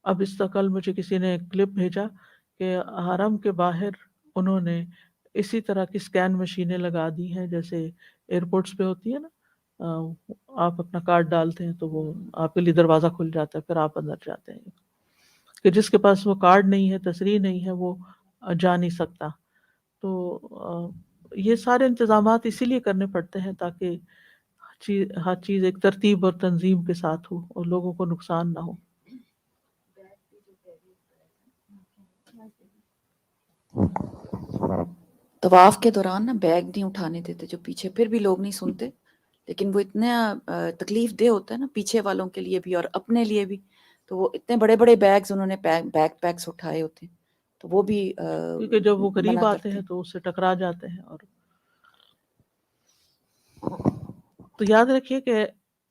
Speaker 3: اب اس طرح کل مجھے کسی نے کلپ بھیجا کہ حرم کے باہر انہوں نے اسی طرح کی اسکین مشینیں لگا دی ہیں جیسے ایئرپورٹس پہ ہوتی ہے نا، آپ اپنا کارڈ ڈالتے ہیں تو وہ آپ کے لیے دروازہ کھل جاتا ہے، پھر آپ اندر جاتے ہیں. کہ جس کے پاس وہ کارڈ نہیں ہے، تصریح نہیں ہے، وہ جا نہیں سکتا. تو یہ سارے انتظامات اسی لیے کرنے پڑتے ہیں تاکہ ہر چیز ایک ترتیب اور تنظیم کے ساتھ ہو اور لوگوں کو نقصان نہ ہو.
Speaker 10: طواف کے دوران نا بیگ نہیں اٹھانے دیتے جو پیچھے، پھر بھی لوگ نہیں سنتے، لیکن وہ اتنا تکلیف دہ ہوتا ہے نا پیچھے والوں کے لیے بھی اور اپنے لیے بھی. تو وہ اتنے بڑے بڑے بیگز انہوں نے بیک پیکس اٹھائے ہوتے ہیں، تو وہ بھی
Speaker 3: کیونکہ جب وہ قریب
Speaker 10: منع
Speaker 3: آتے
Speaker 10: کرتے
Speaker 3: ہیں
Speaker 10: ہیں.
Speaker 3: تو اس سے ٹکرا جاتے ہیں. اور تو یاد رکھیے کہ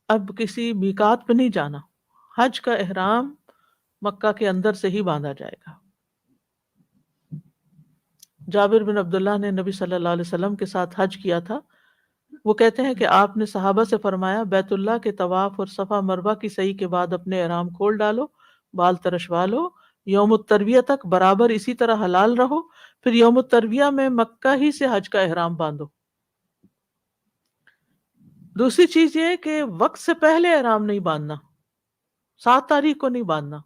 Speaker 3: اب کسی میقات پہ نہیں جانا. حج کا احرام مکہ کے اندر سے ہی باندھا جائے گا. جابر بن عبداللہ نے نبی صلی اللہ علیہ وسلم کے ساتھ حج کیا تھا. وہ کہتے ہیں کہ آپ نے صحابہ سے فرمایا بیت اللہ کے طواف اور صفا مروہ کی سعی کے بعد اپنے احرام کھول ڈالو، بال ترشوا لو، یوم الترویہ تک برابر اسی طرح حلال رہو، پھر یوم الترویہ میں مکہ ہی سے حج کا احرام باندھو. دوسری چیز یہ کہ وقت سے پہلے احرام نہیں باندھنا، 7 تاریخ کو نہیں باندھنا.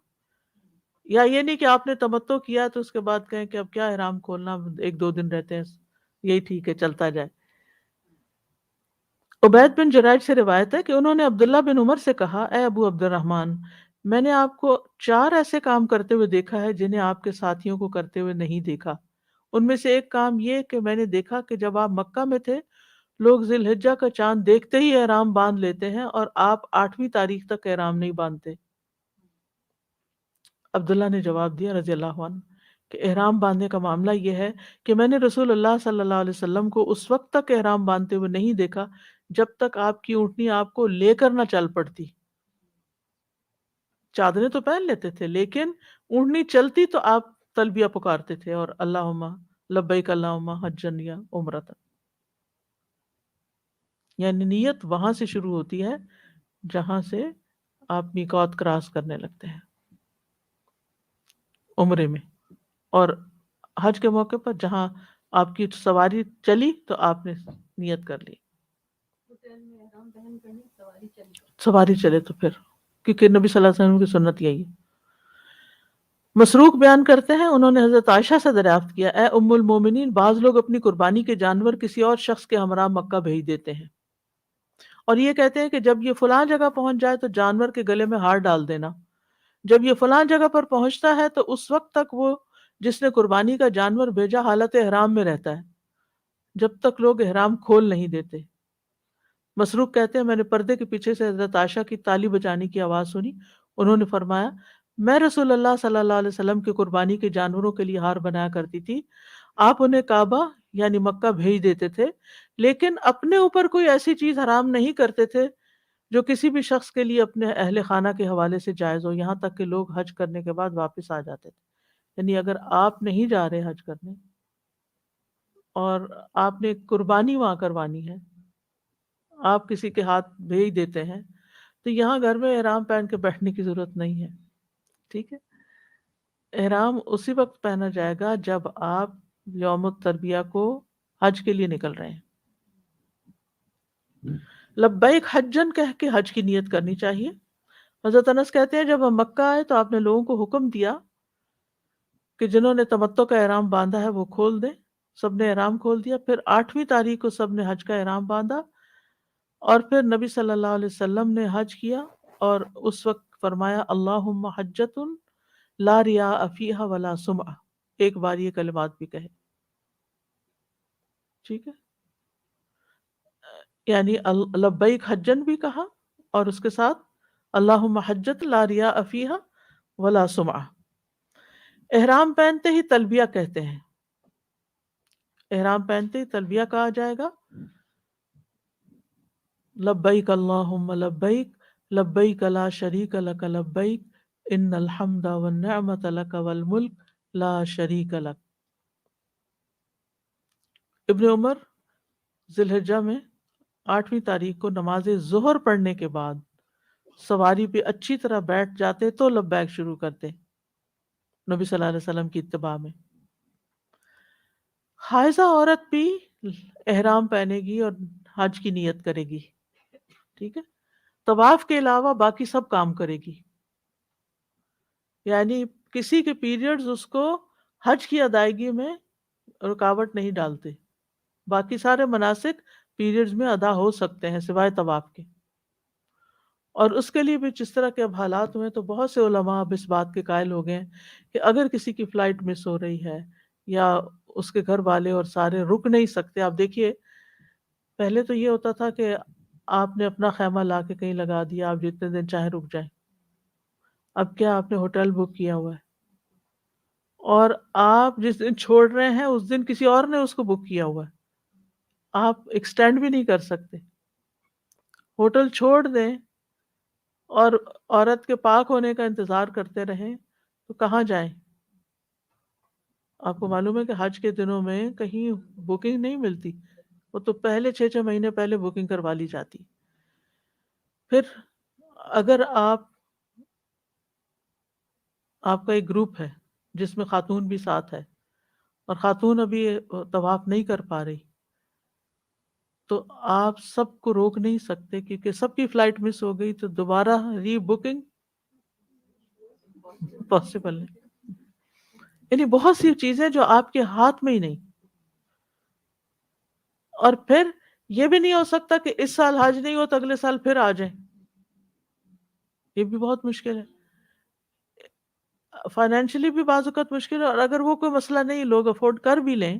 Speaker 3: یا یہ نہیں کہ آپ نے تمتع کیا تو اس کے بعد کہیں کہ اب کیا احرام کھولنا، 1-2 دن رہتے ہیں، یہی ٹھیک ہے چلتا جائے. عبید بن جریج سے روایت ہے کہ انہوں نے عبداللہ بن عمر سے کہا، اے ابو عبد الرحمن، میں نے آپ کو 4 ایسے کام کرتے ہوئے دیکھا ہے جنہیں آپ کے ساتھیوں کو کرتے ہوئے نہیں دیکھا. ان میں سے ایک کام یہ کہ میں نے دیکھا کہ جب آپ مکہ میں تھے لوگ ذی الحجہ کا چاند دیکھتے ہی احرام باندھ لیتے ہیں اور آپ 8ویں تاریخ تک احرام نہیں باندھتے. عبداللہ نے جواب دیا رضی اللہ عنہ کہ احرام باندھنے کا معاملہ یہ ہے کہ میں نے رسول اللہ صلی اللہ علیہ وسلم کو اس وقت تک احرام باندھتے ہوئے نہیں دیکھا جب تک آپ کی اونٹنی آپ کو لے کر نہ چل پڑتی. چادریں تو پہن لیتے تھے لیکن اونٹنی چلتی تو آپ تلبیہ پکارتے تھے اور اللہم لبیک اللہم حجن یا عمرۃ. یعنی نیت وہاں سے شروع ہوتی ہے جہاں سے آپ میقات کراس کرنے لگتے ہیں عمرے میں، اور حج کے موقع پر جہاں آپ کی سواری چلی تو آپ نے نیت کر لی. سواری چلے تو پھر، کیونکہ نبی صلی اللہ علیہ وسلم کی سنت یہی ہے. مسروق بیان کرتے ہیں انہوں نے حضرت عائشہ سے دریافت کیا، اے ام المومنین، بعض لوگ اپنی قربانی کے جانور کسی اور شخص کے ہمراہ مکہ بھیج دیتے ہیں اور یہ کہتے ہیں کہ جب یہ فلاں جگہ پہنچ جائے تو جانور کے گلے میں ہار ڈال دینا. جب یہ فلاں جگہ پر پہنچتا ہے تو اس وقت تک وہ جس نے قربانی کا جانور بھیجا حالت احرام میں رہتا ہے جب تک لوگ احرام کھول نہیں دیتے. مسروق کہتے ہیں میں نے پردے کے پیچھے سے حضرت عائشہ کی تالی بجانے کی آواز سنی. انہوں نے فرمایا میں رسول اللہ صلی اللہ علیہ وسلم کی قربانی کے جانوروں کے لیے ہار بنایا کرتی تھی، آپ انہیں کعبہ یعنی مکہ بھیج دیتے تھے لیکن اپنے اوپر کوئی ایسی چیز حرام نہیں کرتے تھے جو کسی بھی شخص کے لیے اپنے اہل خانہ کے حوالے سے جائز ہو، یہاں تک کہ لوگ حج کرنے کے بعد واپس آ جاتے تھے. یعنی اگر آپ نہیں جا رہے حج کرنے اور آپ نے قربانی وہاں کروانی ہے، آپ کسی کے ہاتھ بھیج دیتے ہیں تو یہاں گھر میں احرام پہن کے بیٹھنے کی ضرورت نہیں ہے. ٹھیک ہے، احرام اسی وقت پہنا جائے گا جب آپ یوم التربیہ کو حج کے لیے نکل رہے ہیں. لبیک حجن کہہ کے حج کی نیت کرنی چاہیے. حضرت انس کہتے ہیں جب ہم مکہ آئے تو آپ نے لوگوں کو حکم دیا کہ جنہوں نے تمتع کا احرام باندھا ہے وہ کھول دیں سب نے احرام کھول دیا. پھر 8ویں تاریخ کو سب نے حج کا احرام باندھا اور پھر نبی صلی اللہ علیہ وسلم نے حج کیا اور اس وقت فرمایا اللہم حجۃ لا ریاء فیہا ولا سمعہ. ایک بار یہ کلمات بھی کہے. ٹھیک ہے، یعنی لبیک حجن بھی کہا اور اس کے ساتھ اللہم حجۃ لا ریاء فیہا ولا سمعہ. احرام پہنتے ہی تلبیہ کہتے ہیں. احرام پہنتے ہی تلبیہ کہا جائے گا لبیک اللہم لبیک لبیک لا شریک لک لبیک ان الحمد والنعمت لک والملک لا شریک لک. ابن عمر ذی الحجہ میں 8ویں تاریخ کو نماز ظہر پڑھنے کے بعد سواری پہ اچھی طرح بیٹھ جاتے تو لبیک شروع کرتے نبی صلی اللہ علیہ وسلم کی اتباع میں. حائضہ عورت بھی احرام پہنے گی اور حج کی نیت کرے گی. ٹھیک ہے، طواف کے علاوہ باقی سب کام کرے گی. یعنی کسی کے پیریڈز اس کو حج کی ادائیگی میں رکاوٹ نہیں ڈالتے. باقی سارے مناسک پیریڈز میں ادا ہو سکتے ہیں سوائے طواف کے. اور اس کے لیے بھی جس طرح کے اب حالات ہوئے تو بہت سے علماء اب اس بات کے قائل ہو گئے ہیں کہ اگر کسی کی فلائٹ مس ہو رہی ہے یا اس کے گھر والے اور سارے رک نہیں سکتے. آپ دیکھیے پہلے تو یہ ہوتا تھا کہ آپ نے اپنا خیمہ لا کے کہیں لگا دیا، آپ جتنے دن چاہیں رک جائیں. اب کیا آپ نے ہوٹل بک کیا ہوا ہے اور آپ جس دن چھوڑ رہے ہیں اس دن کسی اور نے اس کو بک کیا ہوا ہے، آپ ایکسٹینڈ بھی نہیں کر سکتے. ہوٹل چھوڑ دیں اور عورت کے پاک ہونے کا انتظار کرتے رہیں تو کہاں جائیں؟ آپ کو معلوم ہے کہ حج کے دنوں میں کہیں بکنگ نہیں ملتی، وہ تو پہلے 6 مہینے پہلے بکنگ کروا لی جاتی. پھر اگر آپ کا ایک گروپ ہے جس میں خاتون بھی ساتھ ہے اور خاتون ابھی طواف نہیں کر پا رہی تو آپ سب کو روک نہیں سکتے کیونکہ سب کی فلائٹ مس ہو گئی تو دوبارہ ری بکنگ پاسبل نہیں. یعنی بہت سی چیزیں جو آپ کے ہاتھ میں ہی نہیں. اور پھر یہ بھی نہیں ہو سکتا کہ اس سال حج نہیں ہو تو اگلے سال پھر آ جائیں، یہ بھی بہت مشکل ہے. فائنینشلی بھی بعض اوقات مشکل ہے، اور اگر وہ کوئی مسئلہ نہیں لوگ افورڈ کر بھی لیں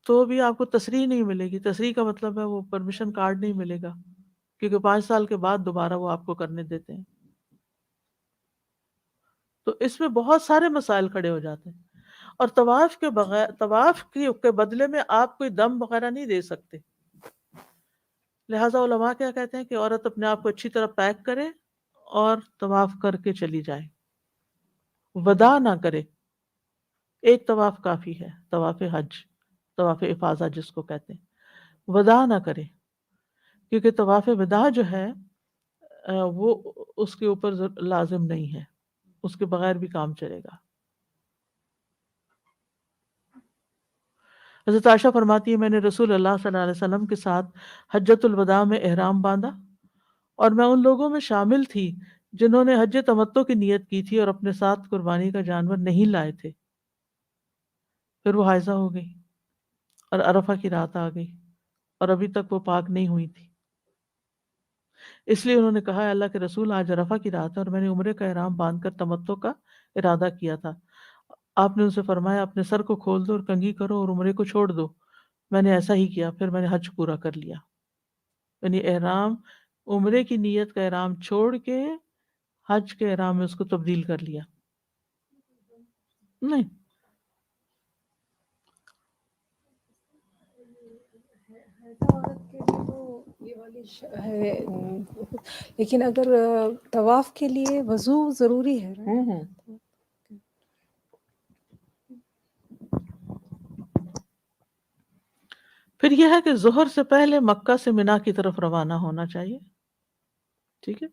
Speaker 3: تو بھی آپ کو تصریح نہیں ملے گی. تصریح کا مطلب ہے وہ پرمیشن کارڈ نہیں ملے گا کیونکہ 5 سال کے بعد دوبارہ وہ آپ کو کرنے دیتے ہیں. تو اس میں بہت سارے مسائل کھڑے ہو جاتے ہیں. اور طواف کے بغیر طواف کے بدلے میں آپ کوئی دم وغیرہ نہیں دے سکتے. لہٰذا علماء کیا کہتے ہیں کہ عورت اپنے آپ کو اچھی طرح پیک کرے اور طواف کر کے چلی جائے، وداع نہ کرے. ایک طواف کافی ہے، طواف حج، طواف افاضہ جس کو کہتے ہیں. وداع نہ کرے کیونکہ طواف وداع جو ہے وہ اس کے اوپر لازم نہیں ہے، اس کے بغیر بھی کام چلے گا. حضرت عائشہ فرماتی ہے میں نے رسول اللہ صلی اللہ علیہ وسلم کے ساتھ حجۃ الوداع میں احرام باندھا اور میں ان لوگوں میں شامل تھی جنہوں نے حج تمتع کی نیت کی تھی اور اپنے ساتھ قربانی کا جانور نہیں لائے تھے. پھر وہ حائضہ ہو گئی اور عرفہ کی رات آ گئی اور ابھی تک وہ پاک نہیں ہوئی تھی. اس لیے انہوں نے کہا اللہ کے رسول آج عرفہ کی رات ہے اور میں نے عمرے کا احرام باندھ کر تمتع کا ارادہ کیا تھا. آپ نے ان سے فرمایا اپنے سر کو کھول دو اور کنگھی کرو اور عمرے کو چھوڑ دو. میں نے ایسا ہی کیا، پھر میں نے حج پورا کر لیا. یعنی احرام عمرے کی نیت کا احرام چھوڑ کے حج کے احرام میں اس کو تبدیل کر لیا. نہیں
Speaker 11: عورت کے لیے تو یہ والی ہے، لیکن اگر طواف کے لیے وضو ضروری ہے.
Speaker 3: پھر یہ ہے کہ ظہر سے پہلے مکہ سے منا کی طرف روانہ ہونا چاہیے. ٹھیک ہے،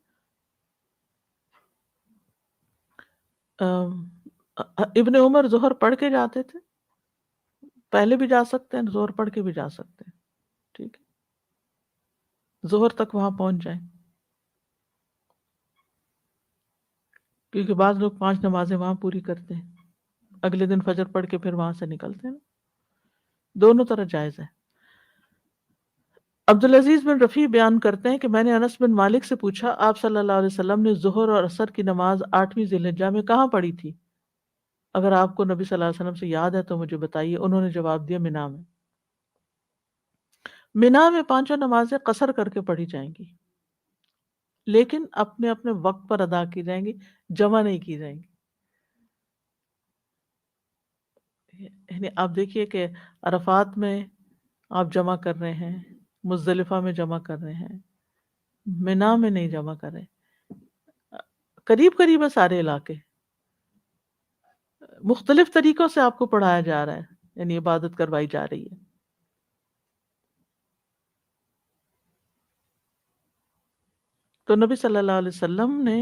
Speaker 3: ابن عمر ظہر پڑھ کے جاتے تھے، پہلے بھی جا سکتے ہیں، ظہر پڑھ کے بھی جا سکتے ہیں. ٹھیک ہے، ظہر تک وہاں پہنچ جائیں کیونکہ بعض لوگ 5 نمازیں وہاں پوری کرتے ہیں، اگلے دن فجر پڑھ کے پھر وہاں سے نکلتے ہیں. دونوں طرح جائز ہے۔ عبدالعزیز بن رفیع بیان کرتے ہیں کہ میں نے انس بن مالک سے پوچھا آپ صلی اللہ علیہ وسلم نے ظہر اور عصر کی نماز 8ویں ذی الحجہ میں کہاں پڑھی تھی؟ اگر آپ کو نبی صلی اللہ علیہ وسلم سے یاد ہے تو مجھے بتائیے۔ انہوں نے جواب دیا منا میں۔ منا میں 5 نمازیں قصر کر کے پڑھی جائیں گی، لیکن اپنے اپنے وقت پر ادا کی جائیں گی، جمع نہیں کی جائیں گی۔ یعنی آپ دیکھیے کہ عرفات میں آپ جمع کر رہے ہیں، مزدلفہ میں جمع کر رہے ہیں، منا میں نہیں جمع کر رہے، قریب قریب ہے سارے علاقے، مختلف طریقوں سے آپ کو پڑھایا جا رہا ہے، یعنی عبادت کروائی جا رہی ہے۔ تو نبی صلی اللہ علیہ وسلم نے،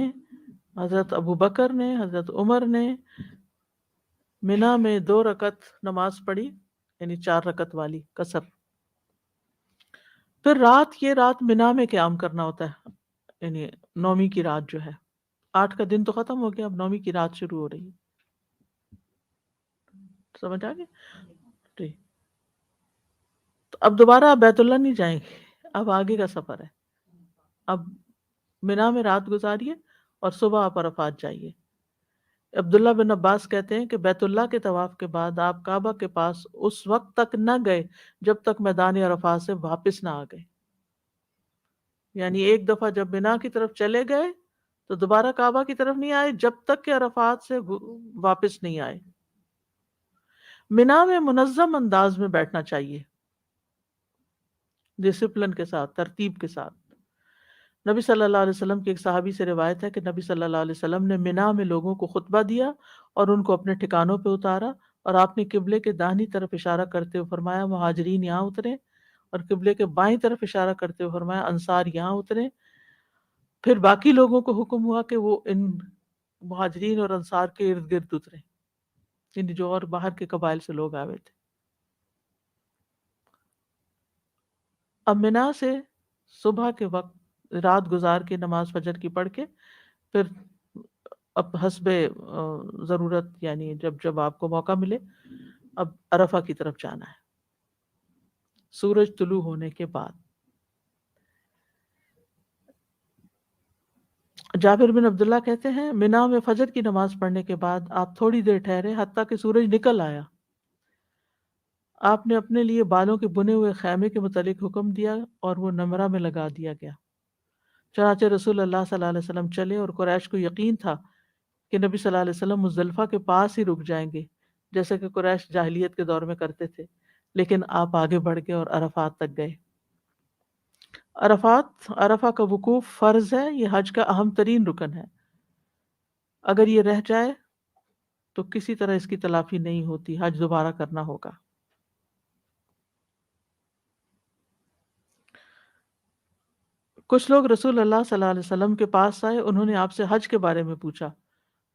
Speaker 3: حضرت ابو بکر نے، حضرت عمر نے منا میں 2 رکعت نماز پڑھی، یعنی 4 رکعت والی قصر۔ پھر یہ رات منا میں قیام کرنا ہوتا ہے، یعنی 9ویں کی رات جو ہے، 8 کا دن تو ختم ہو گیا، اب 9ویں کی رات شروع ہو رہی ہے۔ سمجھ آ گیا؟ ٹھیک۔ تو اب دوبارہ آپ بیت اللہ نہیں جائیں گے، اب آگے کا سفر ہے۔ اب منا میں رات گزاریے اور صبح آپ عرفات جائیے۔ عبداللہ بن عباس کہتے ہیں کہ بیت اللہ کے طواف کے بعد آپ کعبہ کے پاس اس وقت تک نہ گئے جب تک میدان عرفات سے واپس نہ آ گئے۔ یعنی ایک دفعہ جب منا کی طرف چلے گئے تو دوبارہ کعبہ کی طرف نہیں آئے جب تک کہ عرفات سے واپس نہیں آئے۔ منا میں منظم انداز میں بیٹھنا چاہیے، ڈسپلن کے ساتھ، ترتیب کے ساتھ۔ نبی صلی اللہ علیہ وسلم کی ایک صحابی سے روایت ہے کہ نبی صلی اللہ علیہ وسلم نے منا میں لوگوں کو خطبہ دیا اور ان کو اپنے ٹھکانوں پہ اتارا، اور آپ نے قبلے کے داہنی طرف اشارہ کرتے ہوئے فرمایا مہاجرین یہاں اتریں، اور قبلے کے بائیں طرف اشارہ کرتے ہوئے فرمایا انصار یہاں اتریں۔ پھر باقی لوگوں کو حکم ہوا کہ وہ ان مہاجرین اور انصار کے ارد گرد اتریں، یعنی جو اور باہر کے قبائل سے لوگ آئے تھے۔ اب منا سے صبح کے وقت رات گزار کے نماز فجر کی پڑھ کے پھر اب حسب ضرورت، یعنی جب آپ کو موقع ملے اب عرفہ کی طرف جانا ہے سورج طلوع ہونے کے بعد۔ جابر بن عبداللہ کہتے ہیں منا میں فجر کی نماز پڑھنے کے بعد آپ تھوڑی دیر ٹھہرے حتیٰ کہ سورج نکل آیا۔ آپ نے اپنے لیے بالوں کے بنے ہوئے خیمے کے متعلق حکم دیا اور وہ نمرہ میں لگا دیا گیا۔ چنانچہ رسول اللہ صلی اللہ علیہ وسلم چلے اور قریش کو یقین تھا کہ نبی صلی اللہ علیہ وسلم مزدلفہ کے پاس ہی رک جائیں گے، جیسے کہ قریش جاہلیت کے دور میں کرتے تھے، لیکن آپ آگے بڑھ گئے اور عرفات تک گئے۔ عرفہ کا وقوف فرض ہے، یہ حج کا اہم ترین رکن ہے۔ اگر یہ رہ جائے تو کسی طرح اس کی تلافی نہیں ہوتی، حج دوبارہ کرنا ہوگا۔ کچھ لوگ رسول اللہ صلی اللہ علیہ وسلم کے پاس آئے، انہوں نے آپ سے حج کے بارے میں پوچھا۔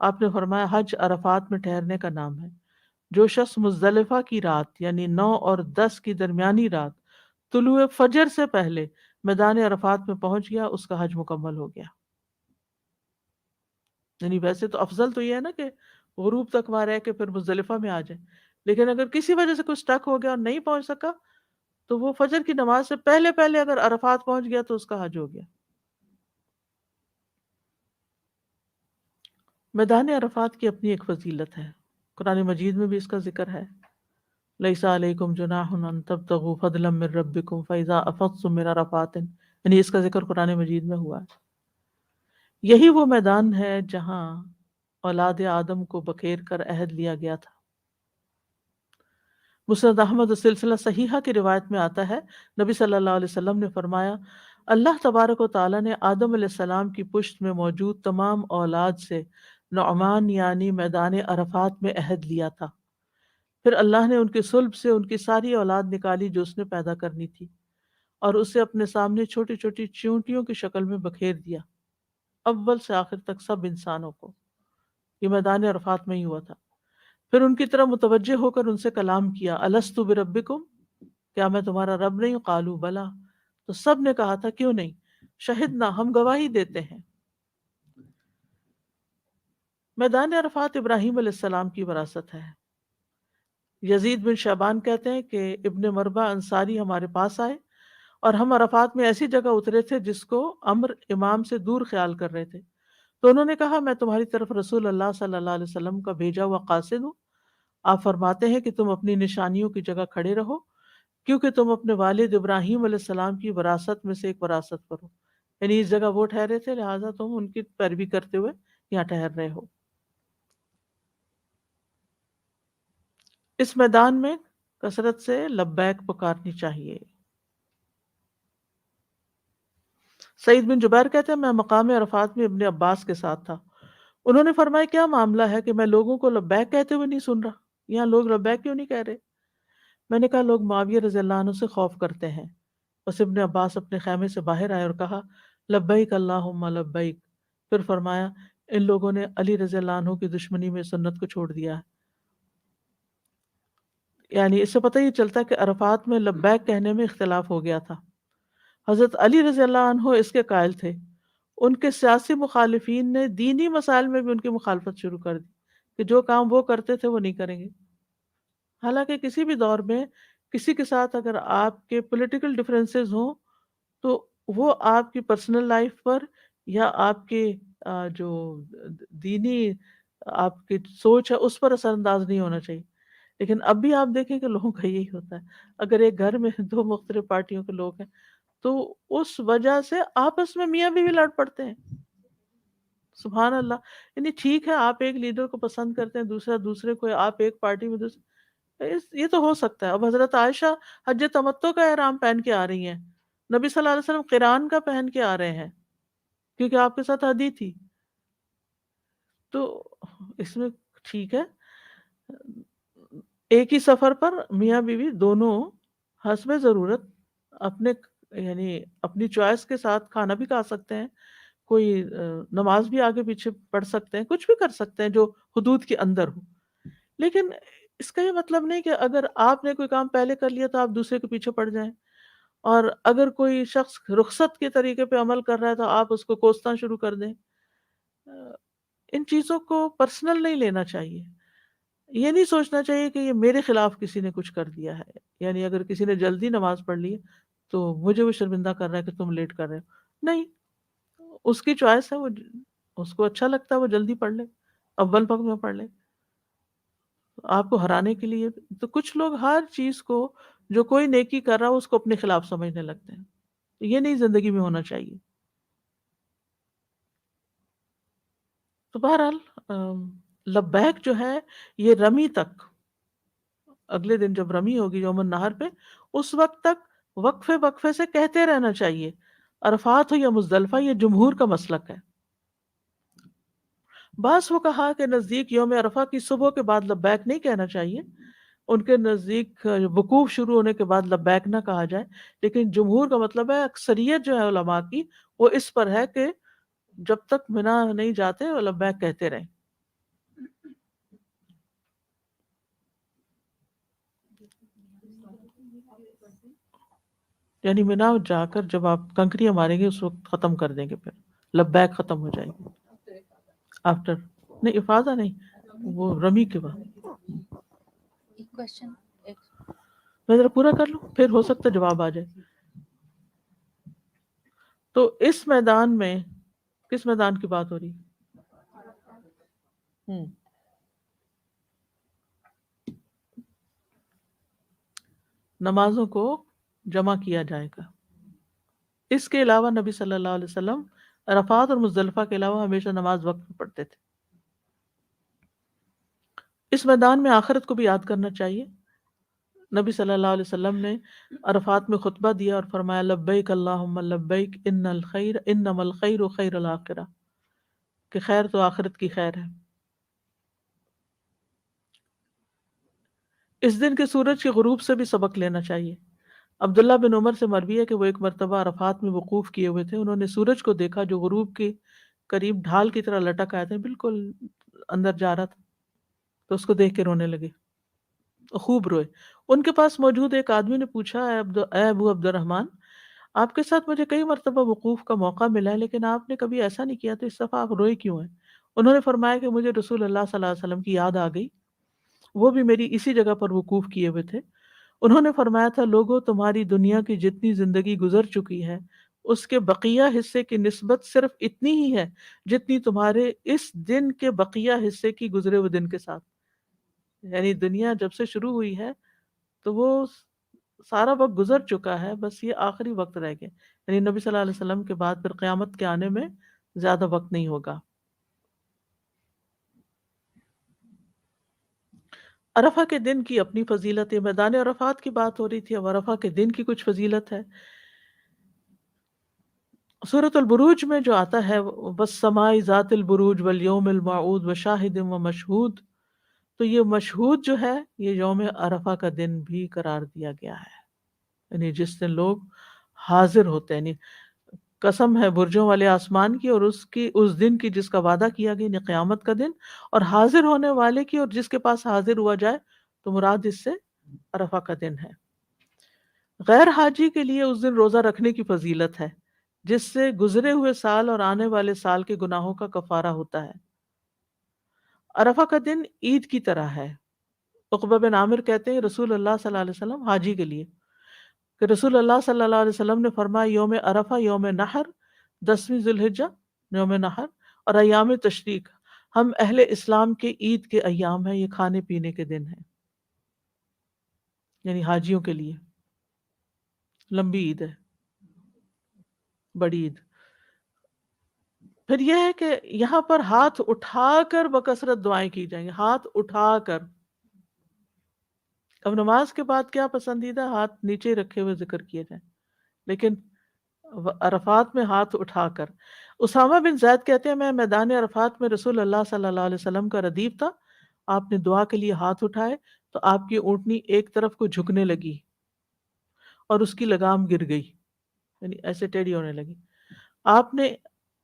Speaker 3: آپ نے فرمایا حج عرفات میں ٹھہرنے کا نام ہے۔ جو شخص مزدلفہ کی رات یعنی 9 اور 10 کی درمیانی رات طلوع فجر سے پہلے میدان عرفات میں پہنچ گیا اس کا حج مکمل ہو گیا۔ یعنی ویسے تو افضل تو یہ ہے نا کہ غروب تک وہاں رہ کے پھر مزدلفہ میں آ جائے، لیکن اگر کسی وجہ سے کوئی سٹک ہو گیا اور نہیں پہنچ سکا تو وہ فجر کی نماز سے پہلے اگر عرفات پہنچ گیا تو اس کا حج ہو گیا۔ میدان عرفات کی اپنی ایک فضیلت ہے، قرآن مجید میں بھی اس کا ذکر ہے۔ لیس علیکم جناح ان تبتغوا فضلا من ربکم فاذا افضتم من عرفات، یعنی اس کا ذکر قرآن مجید میں ہوا ہے۔ یہی وہ میدان ہے جہاں اولاد آدم کو بکھیر کر عہد لیا گیا تھا۔ مسند احمد سلسلہ صحیحہ کی روایت میں آتا ہے نبی صلی اللہ علیہ وسلم نے فرمایا اللہ تبارک و تعالیٰ نے آدم علیہ السلام کی پشت میں موجود تمام اولاد سے نعمان یعنی میدان عرفات میں عہد لیا تھا۔ پھر اللہ نے ان کے صلب سے ان کی ساری اولاد نکالی جو اس نے پیدا کرنی تھی، اور اسے اپنے سامنے چھوٹی چھوٹی چیونٹیوں کی شکل میں بکھیر دیا، اول سے آخر تک سب انسانوں کو۔ یہ میدان عرفات میں ہی ہوا تھا۔ پھر ان کی طرف متوجہ ہو کر ان سے کلام کیا الستُ بربکم، کیا میں تمہارا رب نہیں ہوں؟ قالوا بلا، تو سب نے کہا تھا کیوں نہیں، شہدنا، ہم گواہی دیتے ہیں۔ میدان عرفات ابراہیم علیہ السلام کی وراثت ہے۔ یزید بن شعبان کہتے ہیں کہ ابن مربع انصاری ہمارے پاس آئے اور ہم عرفات میں ایسی جگہ اترے تھے جس کو امر امام سے دور خیال کر رہے تھے، تو انہوں نے کہا میں تمہاری طرف رسول اللہ صلی اللہ علیہ وسلم کا بھیجا ہوا قاصد ہوں، آپ فرماتے ہیں کہ تم اپنی نشانیوں کی جگہ کھڑے رہو کیونکہ تم اپنے والد ابراہیم علیہ السلام کی وراثت میں سے ایک وراثت پر ہو، یعنی اس جگہ وہ ٹھہرے تھے لہٰذا تم ان کی پیروی کرتے ہوئے یہاں ٹھہر رہے ہو۔ اس میدان میں کثرت سے لبیک پکارنی چاہیے۔ سعید بن جبیر کہتے ہیں میں مقام عرفات میں ابن عباس کے ساتھ تھا، انہوں نے فرمایا کیا معاملہ ہے کہ میں لوگوں کو لبیک کہتے ہوئے نہیں سن رہا، یہاں لوگ لبیک کیوں نہیں کہہ رہے؟ میں نے کہا لوگ معاویہ رضی اللہ عنہ سے خوف کرتے ہیں۔ بس ابن عباس اپنے خیمے سے باہر آئے اور کہا لبیک اللہم لبیک، پھر فرمایا ان لوگوں نے علی رضی اللہ عنہ کی دشمنی میں سنت کو چھوڑ دیا ہے۔ یعنی اس سے پتہ یہ چلتا ہے کہ عرفات میں لبیک کہنے میں اختلاف ہو گیا تھا۔ حضرت علی رضی اللہ عنہ اس کے قائل تھے، ان کے سیاسی مخالفین نے دینی مسائل میں بھی ان کی مخالفت شروع کر دی کہ جو کام وہ کرتے تھے وہ نہیں کریں گے۔ حالانکہ کسی بھی دور میں کسی کے ساتھ اگر آپ کے پولیٹیکل ڈفرینسز ہوں تو وہ آپ کی پرسنل لائف پر یا آپ کے جو دینی آپ کی سوچ ہے اس پر اثر انداز نہیں ہونا چاہیے، لیکن اب بھی آپ دیکھیں کہ لوگوں کا یہی ہوتا ہے، اگر ایک گھر میں دو مختلف پارٹیوں کے لوگ ہیں تو اس وجہ سے آپس میں میاں بیوی لڑ پڑتے ہیں۔ سبحان اللہ، یعنی ٹھیک ہے آپ ایک لیڈر کو پسند کرتے ہیں، دوسرا دوسرے کو، آپ ایک پارٹی میں یہ تو ہو سکتا ہے۔ اب حضرت عائشہ حج تمتع کا احرام پہن کے آ رہی ہیں، نبی صلی اللہ علیہ وسلم قران کا پہن کے آ رہے ہیں کیونکہ آپ کے ساتھ حدی تھی، تو اس میں ٹھیک ہے ایک ہی سفر پر میاں بیوی دونوں حسب ضرورت اپنے یعنی اپنی چوائس کے ساتھ کھانا بھی کھا سکتے ہیں، کوئی نماز بھی آگے پیچھے پڑھ سکتے ہیں، کچھ بھی کر سکتے ہیں جو حدود کے اندر ہو، لیکن اس کا یہ مطلب نہیں کہ اگر آپ نے کوئی کام پہلے کر لیا تو آپ دوسرے کے پیچھے پڑ جائیں، اور اگر کوئی شخص رخصت کے طریقے پہ عمل کر رہا ہے تو آپ اس کو کوسنا شروع کر دیں۔ ان چیزوں کو پرسنل نہیں لینا چاہیے، یہ نہیں سوچنا چاہیے کہ یہ میرے خلاف کسی نے کچھ کر دیا ہے، یعنی اگر کسی نے جلدی نماز پڑھ لی تو مجھے وہ شرمندہ کر رہا ہے کہ تم لیٹ کر رہے ہو، نہیں، اس کی چوائس ہے، وہ اس کو اچھا لگتا ہے وہ جلدی پڑھ لے، اول وقت میں پڑھ لے، آپ کو ہرانے کے لیے۔ تو کچھ لوگ ہر چیز کو جو کوئی نیکی کر رہا ہو اس کو اپنے خلاف سمجھنے لگتے ہیں، یہ نہیں زندگی میں ہونا چاہیے۔ تو بہرحال لبیک جو ہے یہ رمی تک، اگلے دن جب رمی ہوگی یوم النہر پہ، اس وقت تک وقفے وقفے سے کہتے رہنا چاہیے، عرفات ہو یا مزدلفہ، یہ جمہور کا مسلک ہے۔ بعض وہ کہا کہ نزدیک یوم عرفہ کی صبح کے بعد لبیک نہیں کہنا چاہیے، ان کے نزدیک وقوف شروع ہونے کے بعد لبیک نہ کہا جائے، لیکن جمہور کا مطلب ہے اکثریت جو ہے علماء کی وہ اس پر ہے کہ جب تک منا نہیں جاتے وہ لبیک کہتے رہیں۔ یعنی منا جا کر جب آپ کنکریاں ماریں گے اس وقت ختم کر دیں گے، پھر لبیک ختم ہو جائے گی۔ آفٹر نہیں، افاظہ نہیں، وہ رمی کے بعد۔
Speaker 9: ایک کوشچن
Speaker 3: میں ذرا پورا کر لوں پھر ہو سکتا ہے جواب آ جائے۔ تو اس میدان میں کس میدان کی بات ہو رہی؟ نمازوں کو جمع کیا جائے گا۔ اس کے علاوہ نبی صلی اللہ علیہ وسلم عرفات اور مزدلفہ کے علاوہ ہمیشہ نماز وقت میں پڑھتے تھے۔ اس میدان میں آخرت کو بھی یاد کرنا چاہیے۔ نبی صلی اللہ علیہ وسلم نے عرفات میں خطبہ دیا اور فرمایا لبیک اللہم لبیک انما الخیر خیر الآخرہ، کہ خیر تو آخرت کی خیر ہے۔ اس دن کے سورج کے غروب سے بھی سبق لینا چاہیے۔ عبداللہ بن عمر سے مروی ہے کہ وہ ایک مرتبہ عرفات میں وقوف کیے ہوئے تھے، انہوں نے سورج کو دیکھا جو غروب کے قریب ڈھال کی طرح لٹک آئے تھے، بالکل اندر جا رہا تھا، تو اس کو دیکھ کے رونے لگے، خوب روئے۔ ان کے پاس موجود ایک آدمی نے پوچھا اے ابو عبد الرحمن، آپ کے ساتھ مجھے کئی مرتبہ وقوف کا موقع ملا ہے لیکن آپ نے کبھی ایسا نہیں کیا، تو اس دفعہ آپ روئے کیوں ہیں؟ انہوں نے فرمایا کہ مجھے رسول اللہ صلی اللہ علیہ وسلم کی یاد آ گئی، وہ بھی میری اسی جگہ پر وقوف کیے ہوئے تھے. انہوں نے فرمایا تھا لوگوں تمہاری دنیا کی جتنی زندگی گزر چکی ہے اس کے بقیہ حصے کی نسبت صرف اتنی ہی ہے جتنی تمہارے اس دن کے بقیہ حصے کی گزرے ہوئے دن کے ساتھ. یعنی دنیا جب سے شروع ہوئی ہے تو وہ سارا وقت گزر چکا ہے، بس یہ آخری وقت رہ گیا. یعنی نبی صلی اللہ علیہ وسلم کے بعد پھر قیامت کے آنے میں زیادہ وقت نہیں ہوگا. عرفہ کے دن کی اپنی فضیلت ہے. میدان عرفات کی بات ہو رہی تھی، اب عرفہ کے دن کی کچھ فضیلت ہے. سورۃ البروج میں جو آتا ہے والسماء ذات البروج والیوم الموعود وشاہد و مشہود، تو یہ مشہود جو ہے یہ یوم عرفہ کا دن بھی قرار دیا گیا ہے. یعنی جس دن لوگ حاضر ہوتے ہیں. یعنی قسم ہے برجوں والے آسمان کی اور اس دن کی جس کا وعدہ کیا گیا، یعنی قیامت کا دن، اور حاضر ہونے والے کی اور جس کے پاس حاضر ہوا جائے، تو مراد اس سے عرفہ کا دن ہے. غیر حاجی کے لیے اس دن روزہ رکھنے کی فضیلت ہے جس سے گزرے ہوئے سال اور آنے والے سال کے گناہوں کا کفارہ ہوتا ہے. عرفہ کا دن عید کی طرح ہے. عقبہ بن عامر کہتے ہیں رسول اللہ صلی اللہ علیہ وسلم حاجی کے لیے کہ رسول اللہ صلی اللہ علیہ وسلم نے فرمایا یوم عرفہ یوم نحر، 10ویں ذی الحجہ یوم نحر، اور ایام تشریق ہم اہل اسلام کے عید کے ایام ہیں، یہ کھانے پینے کے دن ہیں. یعنی حاجیوں کے لیے لمبی عید ہے، بڑی عید. پھر یہ ہے کہ یہاں پر ہاتھ اٹھا کر بکثرت دعائیں کی جائیں گی، ہاتھ اٹھا کر. اب نماز کے بعد کیا پسندیدہ، ہاتھ نیچے رکھے ہوئے ذکر کیے جائیں، لیکن عرفات میں ہاتھ اٹھا کر. اسامہ بن زید کہتے ہیں میں میدان عرفات میں رسول اللہ صلی اللہ علیہ وسلم کا ردیف تھا، آپ نے دعا کے لیے ہاتھ اٹھائے تو آپ کی اونٹنی ایک طرف کو جھکنے لگی اور اس کی لگام گر گئی، یعنی ایسے ٹیڑھی ہونے لگی.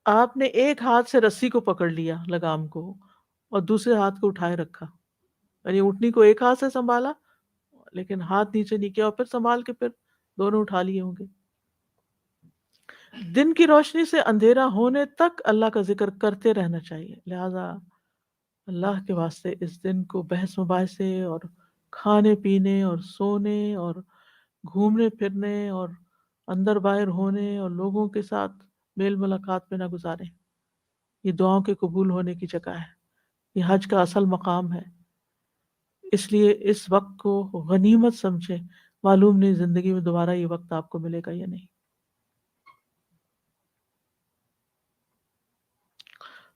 Speaker 3: آپ نے ایک ہاتھ سے رسی کو پکڑ لیا لگام کو اور دوسرے ہاتھ کو اٹھائے رکھا، یعنی اونٹنی کو ایک ہاتھ سے سنبھالا لیکن ہاتھ نیچے نہیں کیا، اور پھر سنبھال کے پھر دونوں اٹھا لیے ہوں گے. دن کی روشنی سے اندھیرا ہونے تک اللہ کا ذکر کرتے رہنا چاہیے. لہذا اللہ کے واسطے اس دن کو بحث مباحثے اور کھانے پینے اور سونے اور گھومنے پھرنے اور اندر باہر ہونے اور لوگوں کے ساتھ میل ملاقات میں نہ گزاریں. یہ دعاؤں کے قبول ہونے کی جگہ ہے، یہ حج کا اصل مقام ہے. اس لیے اس وقت کو غنیمت سمجھیں، معلوم نہیں زندگی میں دوبارہ یہ وقت آپ کو ملے گا یا نہیں.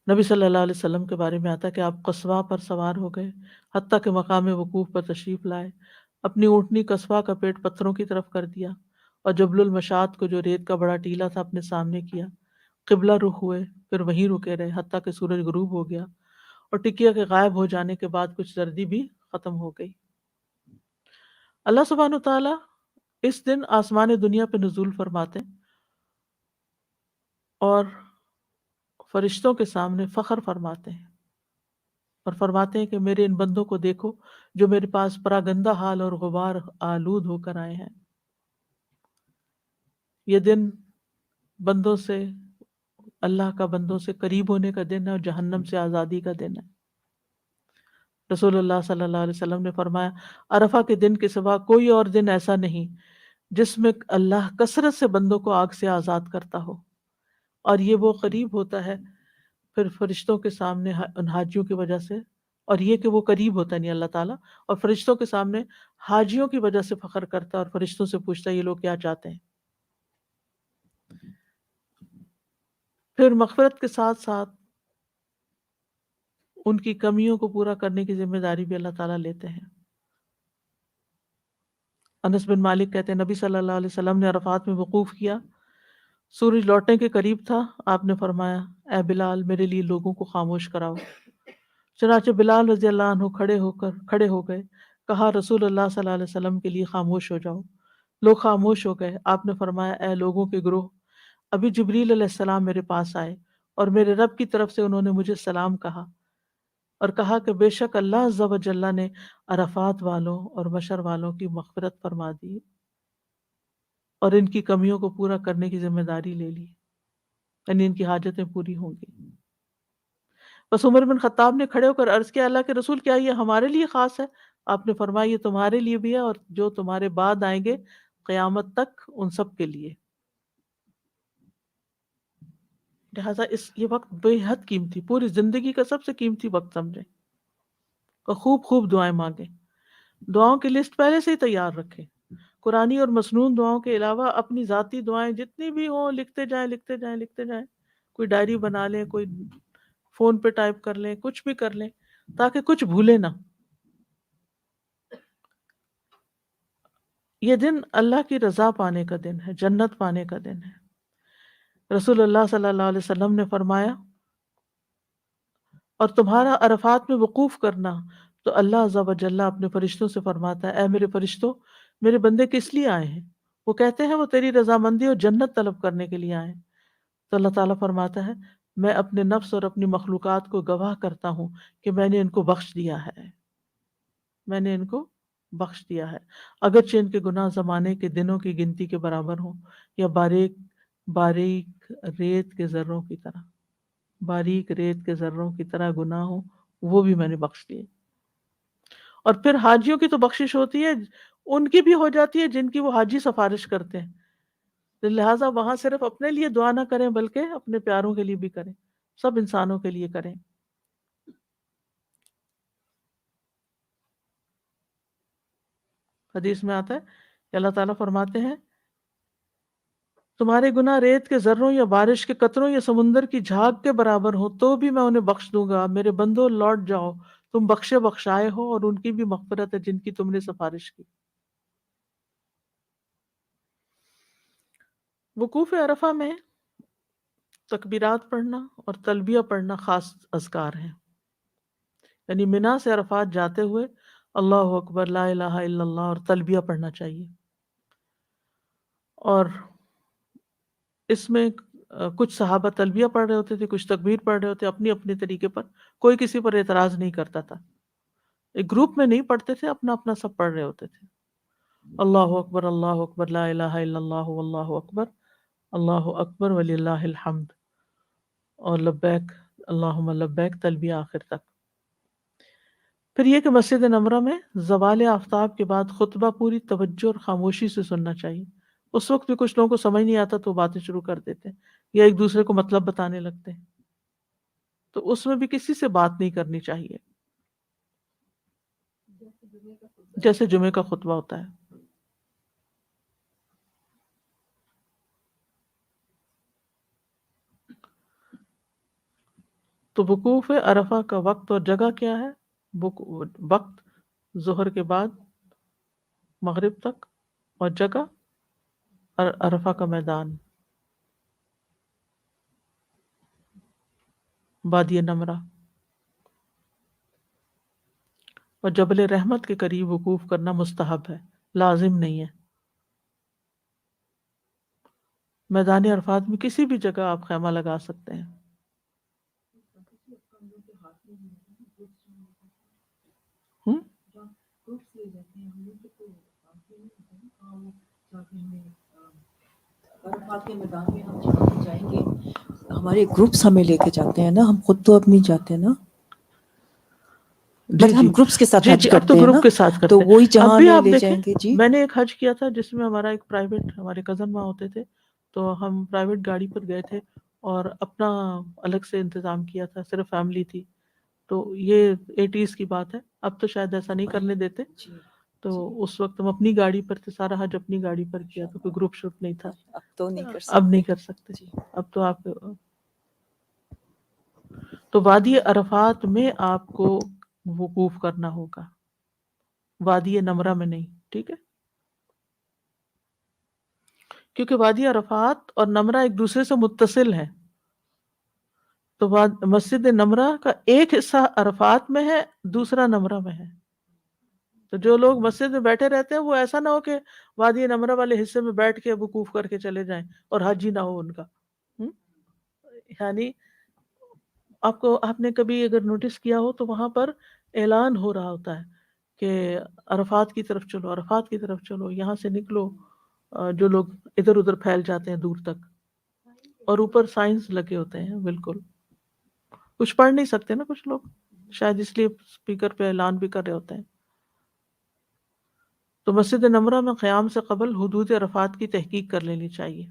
Speaker 3: نبی صلی اللہ علیہ وسلم کے بارے میں آتا ہے کہ آپ قصواء پر سوار ہو گئے حتیٰ کہ مقام وقوف پر تشریف لائے، اپنی اونٹنی قصواء کا پیٹ پتھروں کی طرف کر دیا اور جبل المشاد کو جو ریت کا بڑا ٹیلا تھا اپنے سامنے کیا، قبلہ رخ ہوئے، پھر وہیں رکے رہے حتیٰ کہ سورج غروب ہو گیا اور ٹکیا کے غائب ہو جانے کے بعد کچھ زردی بھی ختم ہو گئی. اللہ سبحانہ تعالیٰ اس دن آسمان دنیا پہ نزول فرماتے ہیں اور فرشتوں کے سامنے فخر فرماتے ہیں اور فرماتے ہیں کہ میرے ان بندوں کو دیکھو جو میرے پاس پراگندہ حال اور غبار آلود ہو کر آئے ہیں. یہ دن بندوں سے، اللہ کا بندوں سے قریب ہونے کا دن ہے اور جہنم سے آزادی کا دن ہے. رسول اللہ صلی اللہ علیہ وسلم نے فرمایا عرفہ کے دن کے سوا کوئی اور دن ایسا نہیں جس میں اللہ کثرت سے بندوں کو آگ سے آزاد کرتا ہو، اور یہ وہ قریب ہوتا ہے پھر فرشتوں کے سامنے ان حاجیوں کی وجہ سے، اور یہ کہ وہ قریب ہوتا ہے نہیں اللہ تعالیٰ، اور فرشتوں کے سامنے حاجیوں کی وجہ سے فخر کرتا ہے اور فرشتوں سے پوچھتا ہے یہ لوگ کیا چاہتے ہیں. پھر مغفرت کے ساتھ ساتھ ان کی کمیوں کو پورا کرنے کی ذمہ داری بھی اللہ تعالیٰ لیتے ہیں. انس بن مالک کہتے ہیں نبی صلی اللہ علیہ وسلم نے عرفات میں وقوف کیا، سورج لوٹنے کے قریب تھا، آپ نے فرمایا اے بلال میرے لیے لوگوں کو خاموش کراؤ. چنانچہ بلال رضی اللہ عنہ کھڑے ہو گئے، کہا رسول اللہ صلی اللہ علیہ وسلم کے لیے خاموش ہو جاؤ. لوگ خاموش ہو گئے. آپ نے فرمایا اے لوگوں کے گروہ، ابھی جبریل علیہ السلام میرے پاس آئے اور میرے رب کی طرف سے انہوں نے مجھے سلام کہا اور کہا کہ بے شک اللہ عز و جل نے عرفات والوں اور مشر والوں کی مغفرت فرما دی اور ان کی کمیوں کو پورا کرنے کی ذمہ داری لے لی، یعنی ان کی حاجتیں پوری ہوں گی. بس عمر بن خطاب نے کھڑے ہو کر عرض کیا اللہ کے رسول کیا یہ ہمارے لیے خاص ہے؟ آپ نے فرمایا یہ تمہارے لیے بھی ہے اور جو تمہارے بعد آئیں گے قیامت تک ان سب کے لیے. لہٰذا یہ وقت بے حد قیمتی، پوری زندگی کا سب سے قیمتی وقت سمجھیں اور خوب خوب دعائیں مانگیں. دعاؤں کی لسٹ پہلے سے ہی تیار رکھیں. قرآنی اور مسنون دعاؤں کے علاوہ اپنی ذاتی دعائیں جتنی بھی ہوں لکھتے جائیں لکھتے جائیں لکھتے جائیں. کوئی ڈائری بنا لیں، کوئی فون پہ ٹائپ کر لیں، کچھ بھی کر لیں تاکہ کچھ بھولے نہ. یہ دن اللہ کی رضا پانے کا دن ہے، جنت پانے کا دن ہے. رسول اللہ صلی اللہ علیہ وسلم نے فرمایا اور تمہارا عرفات میں وقوف کرنا تو اللہ عز و جل اپنے فرشتوں سے فرماتا ہے اے میرے فرشتوں، میرے بندے کس لیے آئے ہیں؟ وہ کہتے ہیں وہ تیری رضامندی اور جنت طلب کرنے کے لیے آئے ہیں. تو اللہ تعالیٰ فرماتا ہے میں اپنے نفس اور اپنی مخلوقات کو گواہ کرتا ہوں کہ میں نے ان کو بخش دیا ہے، میں نے ان کو بخش دیا ہے، اگرچہ ان کے گناہ زمانے کے دنوں کی گنتی کے برابر ہوں یا باریک باریک ریت کے ذروں کی طرح، باریک ریت کے ذروں کی طرح گناہ ہوں، وہ بھی میں نے بخش دیے. اور پھر حاجیوں کی تو بخشش ہوتی ہے، ان کی بھی ہو جاتی ہے جن کی وہ حاجی سفارش کرتے ہیں. لہٰذا وہاں صرف اپنے لیے دعا نہ کریں بلکہ اپنے پیاروں کے لیے بھی کریں، سب انسانوں کے لیے کریں. حدیث میں آتا ہے کہ اللہ تعالیٰ فرماتے ہیں تمہارے گناہ ریت کے ذروں یا بارش کے قطروں یا سمندر کی جھاگ کے برابر ہو تو بھی میں انہیں بخش دوں گا. میرے بندوں لوٹ جاؤ، تم بخشے بخشائے ہو اور ان کی بھی مغفرت ہے جن کی تم نے سفارش کی. وقوف عرفہ میں تکبیرات پڑھنا اور تلبیہ پڑھنا خاص اذکار ہیں. یعنی منا سے عرفات جاتے ہوئے اللہ اکبر لا الہ الا اللہ اور تلبیہ پڑھنا چاہیے. اور اس میں کچھ صحابہ تلبیہ پڑھ رہے ہوتے تھے، کچھ تکبیر پڑھ رہے ہوتے، اپنی اپنی طریقے پر، کوئی کسی پر اعتراض نہیں کرتا تھا. ایک گروپ میں نہیں پڑھتے تھے، اپنا اپنا سب پڑھ رہے ہوتے تھے. اللہ اکبر لا الہ الا اللہ واللہ اکبر اللہ اکبر وللہ الحمد اور لبیک اللہم لبیک تلبیہ آخر تک. پھر یہ کہ مسجد نمرہ میں زوال آفتاب کے بعد خطبہ پوری توجہ اور خاموشی سے سننا چاہیے. اس وقت بھی کچھ لوگوں کو سمجھ نہیں آتا تو باتیں شروع کر دیتے ہیں یا ایک دوسرے کو مطلب بتانے لگتے ہیں، تو اس میں بھی کسی سے بات نہیں کرنی چاہیے جیسے جمعے کا خطبہ ہوتا ہے. تو وقوف عرفہ کا وقت اور جگہ کیا ہے؟ وقت ظہر کے بعد مغرب تک، اور جگہ عرفہ کا میدان وادی نمرہ اور جبل رحمت کے قریب وقوف کرنا مستحب ہے، لازم نہیں ہے. میدان عرفات میں کسی بھی جگہ آپ خیمہ لگا سکتے ہیں.
Speaker 7: عرفات کے میدان میں ہم جہاں جائیں گے ہمارے گروپس ہمیں لے کے جاتے ہیں نا، ہم خود تو اب نہیں جاتے نا، بٹ ہم گروپس کے ساتھ حج
Speaker 3: اب تو
Speaker 7: کرتے ہیں
Speaker 3: گروپ
Speaker 7: نا،
Speaker 3: کے ساتھ کرتے
Speaker 7: تو
Speaker 3: ہیں.
Speaker 7: وہی
Speaker 3: اب
Speaker 7: جہاں
Speaker 3: بھی آپ
Speaker 7: لے
Speaker 3: دیکھیں
Speaker 7: جائیں گے. جی
Speaker 3: میں نے ایک حج کیا تھا جس میں ہمارا ایک پرائیویٹ، ہمارے کزن وہاں ہوتے تھے تو ہم پرائیویٹ گاڑی پر گئے تھے اور اپنا الگ سے انتظام کیا تھا، صرف فیملی تھی. تو یہ 80s کی بات ہے، اب تو شاید ایسا نہیں کرنے دیتے. تو اس وقت ہم اپنی گاڑی پر تھے، سارا حج اپنی گاڑی پر کیا، تو کوئی گروپ شروپ نہیں تھا.
Speaker 7: اب تو نہیں کر
Speaker 3: اب نہیں
Speaker 7: سکتے.
Speaker 3: کر سکتے، اب تو آپ. تو وادی عرفات میں آپ کو وقوف کرنا ہوگا، وادی نمرہ میں نہیں، ٹھیک ہے؟ کیونکہ وادی عرفات اور نمرہ ایک دوسرے سے متصل ہے. تو مسجد نمرہ کا ایک حصہ عرفات میں ہے، دوسرا نمرہ میں ہے. تو جو لوگ مسجد میں بیٹھے رہتے ہیں وہ ایسا نہ ہو کہ وادی نمرہ والے حصے میں بیٹھ کے وقوف کر کے چلے جائیں اور حج ہی نہ ہو ان کا. یعنی آپ نے کبھی اگر نوٹس کیا ہو تو وہاں پر اعلان ہو رہا ہوتا ہے کہ عرفات کی طرف چلو، عرفات کی طرف چلو، یہاں سے نکلو. جو لوگ ادھر ادھر پھیل جاتے ہیں دور تک، اور اوپر سائنس لگے ہوتے ہیں. بالکل کچھ پڑھ نہیں سکتے نا کچھ لوگ، شاید اس لیے اسپیکر پہ اعلان بھی کر رہے ہوتے ہیں. تو مسجد نمرہ میں قیام سے قبل حدود عرفات کی تحقیق کر لینی چاہیے.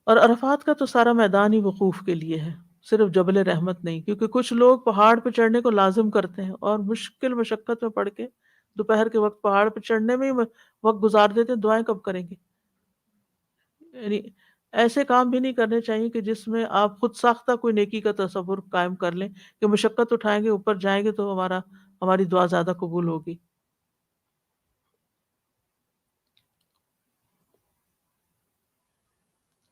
Speaker 3: اور عرفات کا تو سارا میدان ہی وقوف کے لیے ہے، صرف جبل رحمت نہیں، کیونکہ کچھ لوگ پہاڑ پہ چڑھنے کو لازم کرتے ہیں اور مشکل مشقت میں پڑ کے دوپہر کے وقت پہاڑ پہ چڑھنے میں ہی وقت گزار دیتے ہیں، دعائیں کب کریں گے؟ یعنی ایسے کام بھی نہیں کرنے چاہیے کہ جس میں آپ خود ساختہ کوئی نیکی کا تصور قائم کر لیں کہ مشقت اٹھائیں گے، اوپر جائیں گے تو ہماری دعا زیادہ قبول ہوگی.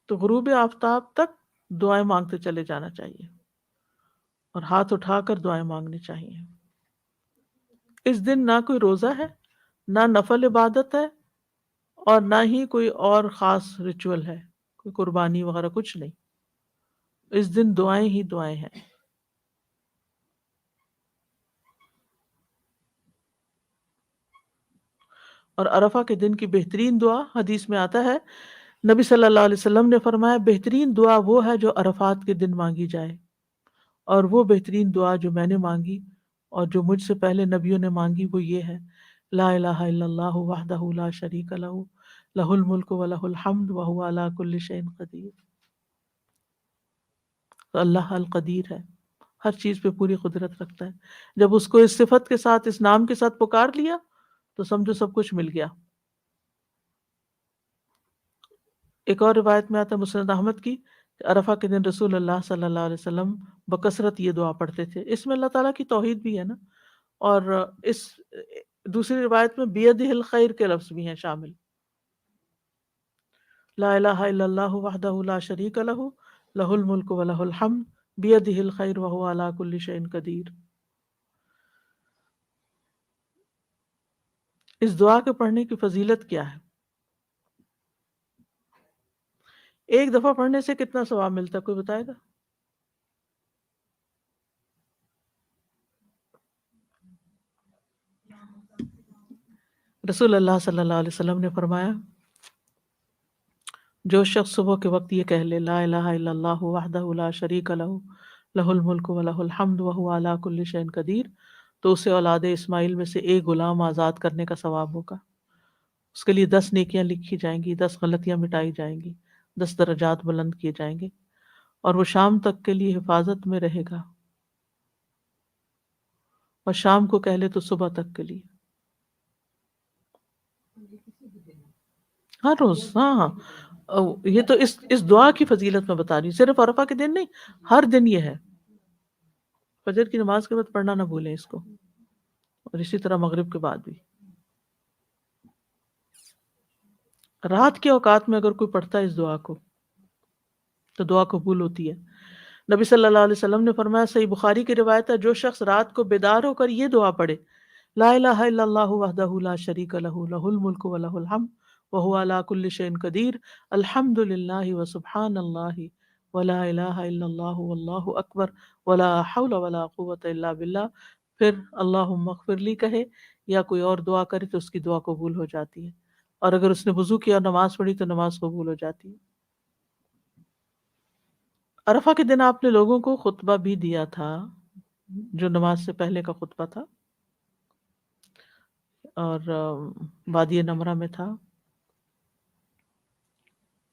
Speaker 3: تو غروب آفتاب تک دعائیں مانگتے چلے جانا چاہیے اور ہاتھ اٹھا کر دعائیں مانگنی چاہیے. اس دن نہ کوئی روزہ ہے، نہ نفل عبادت ہے، اور نہ ہی کوئی اور خاص ریچول ہے، کوئی قربانی وغیرہ کچھ نہیں. اس دن دعائیں ہی دعائیں ہیں. اور عرفہ کے دن کی بہترین دعا حدیث میں آتا ہے، نبی صلی اللہ علیہ وسلم نے فرمایا بہترین دعا وہ ہے جو عرفات کے دن مانگی جائے، اور وہ بہترین دعا جو میں نے مانگی اور جو مجھ سے پہلے نبیوں نے مانگی وہ یہ ہے، لا الہ الا اللہ وحدہ لا شریک لہ لہ الملک ولہ الحمد وہو علی کل شیء قدیر. تو اللہ القدیر ہے، ہر چیز پہ پوری قدرت رکھتا ہے. جب اس کو اس صفت کے ساتھ، اس نام کے ساتھ پکار لیا تو سمجھو سب کچھ مل گیا. ایک اور روایت میں آتا ہے مسند احمد کی کہ عرفہ کے دن رسول اللہ صلی اللہ علیہ وسلم بکثرت یہ دعا پڑھتے تھے. اس میں اللہ تعالیٰ کی توحید بھی ہے نا، اور اس دوسری روایت میں بیدہ الخیر کے لفظ بھی ہیں شامل. لا الہ الا اللہ وحدہ لا شریک لہ لہ الملک ولہ الحمد بیدہ الخیر وہو علی کل شیء قدیر. اس دعا کے پڑھنے کی فضیلت کیا ہے؟ ایک دفعہ پڑھنے سے کتنا ثواب ملتا ہے، کوئی بتائے گا؟ رسول اللہ صلی اللہ علیہ وسلم نے فرمایا جو شخص صبح کے وقت یہ کہہ لے لا الہ الا اللہ وحدہ لا شریک لہ لہ الملک ولہ الحمد وہو علی کل شیء قدیر، تو اسے اولاد اسماعیل میں سے ایک غلام آزاد کرنے کا ثواب ہوگا. اس کے لیے 10 نیکیاں لکھی جائیں گی، 10 غلطیاں مٹائی جائیں گی، 10 درجات بلند کیے جائیں گے، اور وہ شام تک کے لیے حفاظت میں رہے گا. اور شام کو کہہ لے تو صبح تک کے لیے، ہر روز. ہاں یہ تو اس دعا کی فضیلت میں بتا رہی ہوں، صرف عرفہ کے دن نہیں، ہر دن یہ ہے. فجر کی نماز کے بعد پڑھنا نہ بھولیں اس کو، اور اسی طرح مغرب کے بعد بھی. رات کے اوقات میں اگر کوئی پڑھتا ہے اس دعا کو تو دعا قبول ہوتی ہے. نبی صلی اللہ علیہ وسلم نے فرمایا، صحیح بخاری کی روایت ہے، جو شخص رات کو بیدار ہو کر یہ دعا پڑھے لا الہ الا اللہ وحدہ لا شریک لہ لہ الملک ولہ الحمد وہو علی کل شیء قدیر الحمد للہ وسبحان اللہ ولا الہ الا اللہ واللہ اکبر ولا حول ولا قوۃ الا باللہ، پھر اللہم اغفر لی کہے یا کوئی اور دعا کرے تو اس کی دعا قبول ہو جاتی ہے. اور اگر اس نے وضو کیا اور نماز پڑھی تو نماز قبول ہو جاتی ہے. عرفہ کے دن آپ نے لوگوں کو خطبہ بھی دیا تھا، جو نماز سے پہلے کا خطبہ تھا، اور وادی نمرہ میں تھا،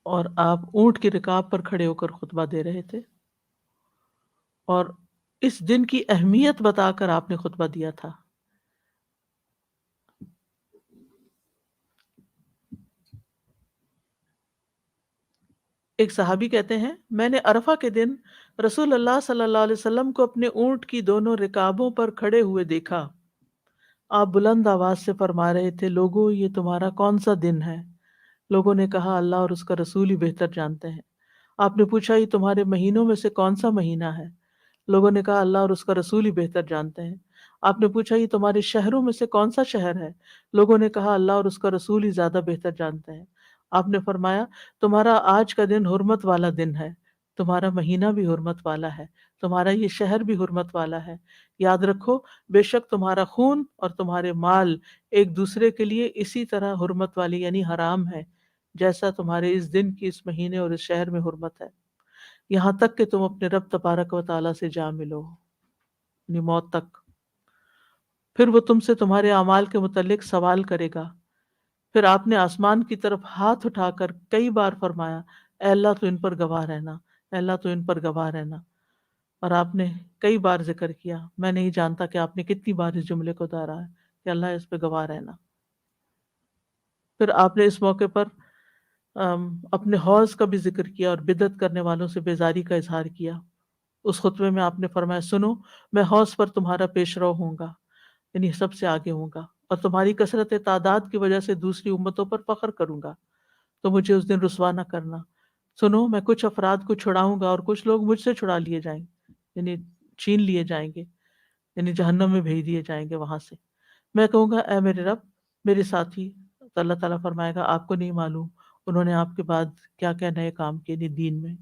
Speaker 3: اور آپ اونٹ کی رکاب پر کھڑے ہو کر خطبہ دے رہے تھے، اور اس دن کی اہمیت بتا کر آپ نے خطبہ دیا تھا. ایک صحابی کہتے ہیں، میں نے عرفہ کے دن رسول اللہ صلی اللہ علیہ وسلم کو اپنے اونٹ کی دونوں رکابوں پر کھڑے ہوئے دیکھا. آپ بلند آواز سے فرما رہے تھے، لوگوں یہ تمہارا کون سا دن ہے؟ لوگوں نے کہا، اللہ اور اس کا رسول ہی بہتر جانتے ہیں. آپ نے پوچھا، یہ تمہارے مہینوں میں سے کون سا مہینہ ہے؟ لوگوں نے کہا، اللہ اور اس کا رسول ہی بہتر جانتے ہیں. آپ نے پوچھا، یہ تمہارے شہروں میں سے کون سا شہر ہے؟ لوگوں نے کہا، اللہ اور اس کا رسول ہی زیادہ بہتر جانتے ہیں. آپ نے فرمایا، تمہارا آج کا دن حرمت والا دن ہے، تمہارا مہینہ بھی حرمت والا ہے، تمہارا یہ شہر بھی حرمت والا ہے. یاد رکھو، بے شک تمہارا خون اور تمہارے مال ایک دوسرے کے لیے اسی طرح حرمت والی یعنی حرام ہے جیسا تمہارے اس دن کی، اس مہینے اور اس شہر میں حرمت ہے، یہاں تک کہ تم اپنے رب تبارک و تعالیٰ سے جا ملو، یعنی موت تک. پھر وہ تم سے تمہارے اعمال کے متعلق سوال کرے گا. پھر آپ نے آسمان کی طرف ہاتھ اٹھا کر کئی بار فرمایا اے اللہ تو ان پر گواہ رہنا، اے اللہ تو ان پر گواہ رہنا. اور آپ نے کئی بار ذکر کیا، میں نہیں جانتا کہ آپ نے کتنی بار اس جملے کو دہرایا ہے کہ اللہ اس پہ گواہ رہنا. پھر آپ نے اس موقع پر اپنے حوض کا بھی ذکر کیا اور بدعت کرنے والوں سے بیزاری کا اظہار کیا. اس خطبے میں آپ نے فرمایا سنو، میں حوض پر تمہارا پیش رو ہوں گا، یعنی سب سے آگے ہوں گا، اور تمہاری کثرت تعداد کی وجہ سے دوسری امتوں پر فخر کروں گا، تو مجھے اس دن رسوا نہ کرنا. سنو، میں کچھ افراد کو چھڑاؤں گا اور کچھ لوگ مجھ سے چھڑا لیے جائیں گے، یعنی چھین لیے جائیں گے، یعنی جہنم میں بھیج دیے جائیں گے وہاں سے. میں کہوں گا اے میرے رب، میرے ساتھی. تو اللہ تعالیٰ فرمائے گا آپ کو نہیں معلوم انہوں نے آپ کے بعد کیا کیا نئے کام کیے دین میں.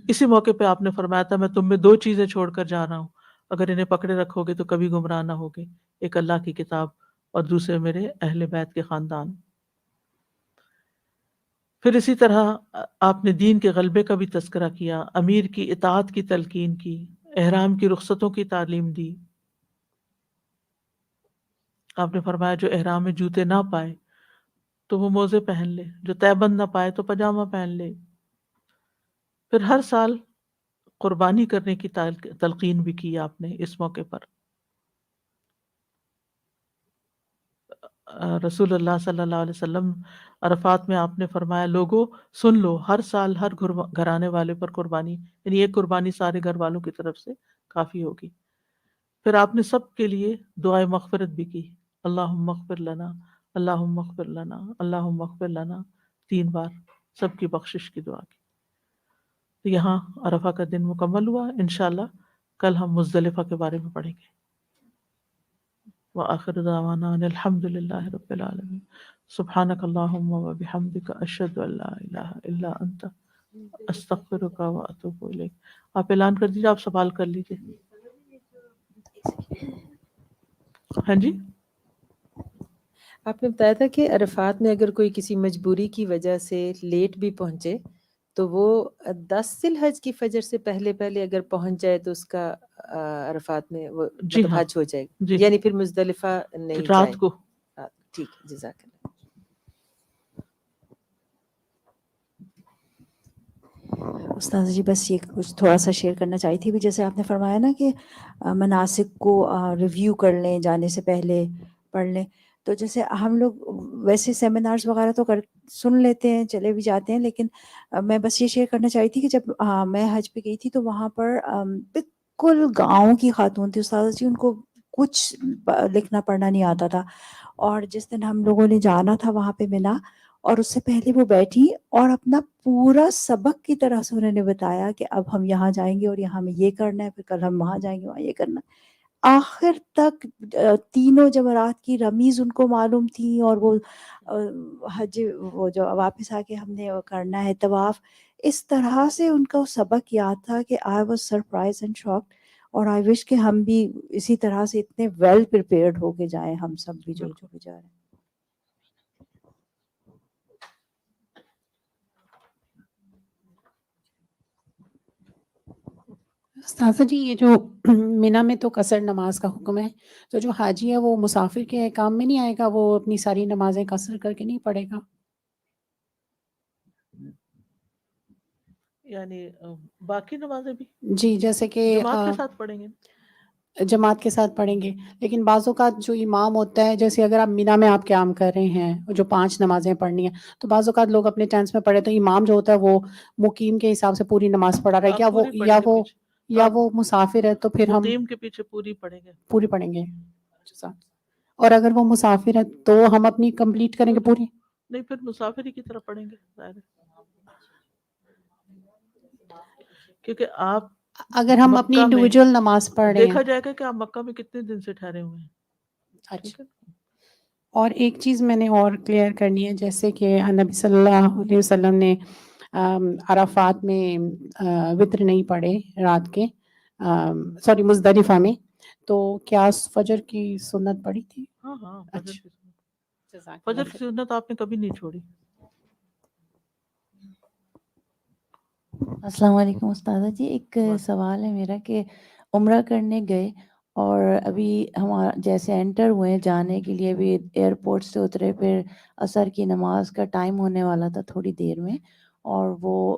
Speaker 3: اسی موقع پہ آپ نے فرمایا تھا میں تم میں دو چیزیں چھوڑ کر جا رہا ہوں، اگر انہیں پکڑے رکھو گے تو کبھی گمراہ نہ ہوگے، ایک اللہ کی کتاب اور دوسرے میرے اہل بیت کے خاندان. پھر اسی طرح آپ نے دین کے غلبے کا بھی تذکرہ کیا، امیر کی اطاعت کی تلقین کی، احرام کی رخصتوں کی تعلیم دی. آپ نے فرمایا جو احرام میں جوتے نہ پائے تو وہ موزے پہن لے، جو تہبند نہ پائے تو پاجامہ پہن لے. پھر ہر سال قربانی کرنے کی تلقین بھی کی آپ نے اس موقع پر. رسول اللہ صلی اللہ علیہ وسلم عرفات میں آپ نے فرمایا لوگو سن لو، ہر سال ہر گھرانے والے پر قربانی، یعنی ایک قربانی سارے گھر والوں کی طرف سے کافی ہوگی. پھر آپ نے سب کے لیے دعائے مغفرت بھی کی، اللہم اغفر لنا، اللہم اغفر لنا، اللہم اغفر لنا، 3 بار سب کی بخشش کی دعا کی. تو یہاں عرفہ کا دن مکمل ہوا. انشاءاللہ کل ہم مزدلفہ کے بارے میں پڑھیں گے. وآخر دعوانا ان الحمد للہ رب العالمین. سبحانک اللہم وبحمدک اشہد ان لا الہ الا انت استغفرک واتوب الیک. آپ اعلان کر دیجیے، آپ سوال کر لیجیے. ہاں جی،
Speaker 6: آپ نے بتایا تھا کہ عرفات میں اگر کوئی کسی مجبوری کی وجہ سے لیٹ بھی پہنچے تو وہ 10 ذی الحج کی فجر سے پہلے اگر پہنچ جائے تو اس کا عرفات میں وہ
Speaker 3: جی
Speaker 6: مطلب
Speaker 3: ہاں،
Speaker 6: حج ہو جائے گا،
Speaker 3: جی
Speaker 6: یعنی پھر مزدلفہ نہیں
Speaker 3: رات
Speaker 6: جائیں.
Speaker 3: کو.
Speaker 6: ٹھیک ہے، جزاک اللہ.
Speaker 7: استاذ جی بس یہ کچھ تھوڑا سا شیئر کرنا چاہی تھی بھی، جیسے آپ نے فرمایا نا کہ مناسک کو ریویو کر لیں، جانے سے پہلے پڑھ لیں. تو جیسے ہم لوگ ویسے سیمینارز وغیرہ تو سن لیتے ہیں، چلے بھی جاتے ہیں، لیکن میں بس یہ شیئر کرنا چاہی تھی کہ جب میں حج پہ گئی تھی تو وہاں پر بالکل گاؤں کی خاتون تھی استاذ جی، ان کو کچھ لکھنا پڑھنا نہیں آتا تھا. اور جس دن ہم لوگوں نے جانا تھا وہاں پہ منا، اور اس سے پہلے وہ بیٹھی اور اپنا پورا سبق کی طرح سے انہوں نے بتایا کہ اب ہم یہاں جائیں گے اور یہاں ہمیں یہ کرنا ہے، پھر کل ہم وہاں جائیں گے وہاں یہ کرنا ہے. آخر تک تینوں جمرات کی رمیز ان کو معلوم تھی، اور وہ حج وہ جو واپس آ کے ہم نے کرنا ہے طواف، اس طرح سے ان کا سبق یاد تھا کہ I was surprise and shocked. اور آئی وش کہ ہم بھی اسی طرح سے اتنے ویل پریپیئرڈ ہو کے جائیں، ہم سب بھی جو بھی جا رہے ہیں.
Speaker 11: استاذہ جی یہ جو مینا میں تو قصر نماز کا حکم ہے، تو جو حاجی ہے وہ مسافر کے کام میں نہیں آئے گا، وہ اپنی ساری نمازیں قصر کر کے نہیں پڑھے گا؟
Speaker 3: یعنی باقی نمازیں بھی
Speaker 11: جی، جیسے کہ
Speaker 3: جماعت کے ساتھ پڑھیں گے.
Speaker 11: جماعت کے ساتھ پڑھیں گے، لیکن بعض اوقات جو امام ہوتا ہے، جیسے اگر آپ مینا میں آپ قیام کر رہے ہیں جو 5 نمازیں پڑھنی ہیں، تو بعض اوقات لوگ اپنے ٹینٹس میں پڑھے تو امام جو ہوتا ہے وہ مقیم کے حساب سے پوری نماز پڑھا رہا ہے،
Speaker 3: آپ پوری پڑھیں گے پیچھے،
Speaker 11: یا
Speaker 3: آپ
Speaker 11: وہ مسافر ہے تو پھر ہم
Speaker 3: مقیم کے پیچھے پوری پڑھیں گے.
Speaker 11: پوری پڑھیں گے. اور اگر وہ مسافر ہے تو ہم اپنی کمپلیٹ کریں گے پوری؟
Speaker 3: نہیں، پھر مسافری کی طرف پڑھیں گے ظاہر ہے. کیونکہ آپ
Speaker 11: اگر ہم اپنی
Speaker 3: مکہ میں
Speaker 11: انڈیویجول نماز پڑھ رہے ہیں.
Speaker 3: دیکھا جائے گا کہ آپ مکہ میں کتنے دن سے ٹھہرے ہوئے ہیں.
Speaker 11: اچھا. اور ایک چیز میں نے اور کلیئر کرنی ہے، جیسے کہ نبی صلی اللہ علیہ وسلم نے عرفات میں وتر نہیں پڑھے رات کے، سوری مزدلفہ میں، تو کیا فجر کی سنت پڑھی تھی؟
Speaker 3: ہاں فجر کی سنت،
Speaker 11: جزاک
Speaker 3: فجر
Speaker 11: اللہ
Speaker 3: کی
Speaker 11: خیر.
Speaker 3: سنت آپ نے کبھی نہیں چھوڑی.
Speaker 12: السلام علیکم استاذہ جی، ایک سوال ہے میرا کہ عمرہ کرنے گئے اور ابھی ہمارا جیسے انٹر ہوئے ہیں جانے کے لیے، بھی ایئرپورٹ سے اترے، پھر عصر کی نماز کا ٹائم ہونے والا تھا تھوڑی دیر میں، اور وہ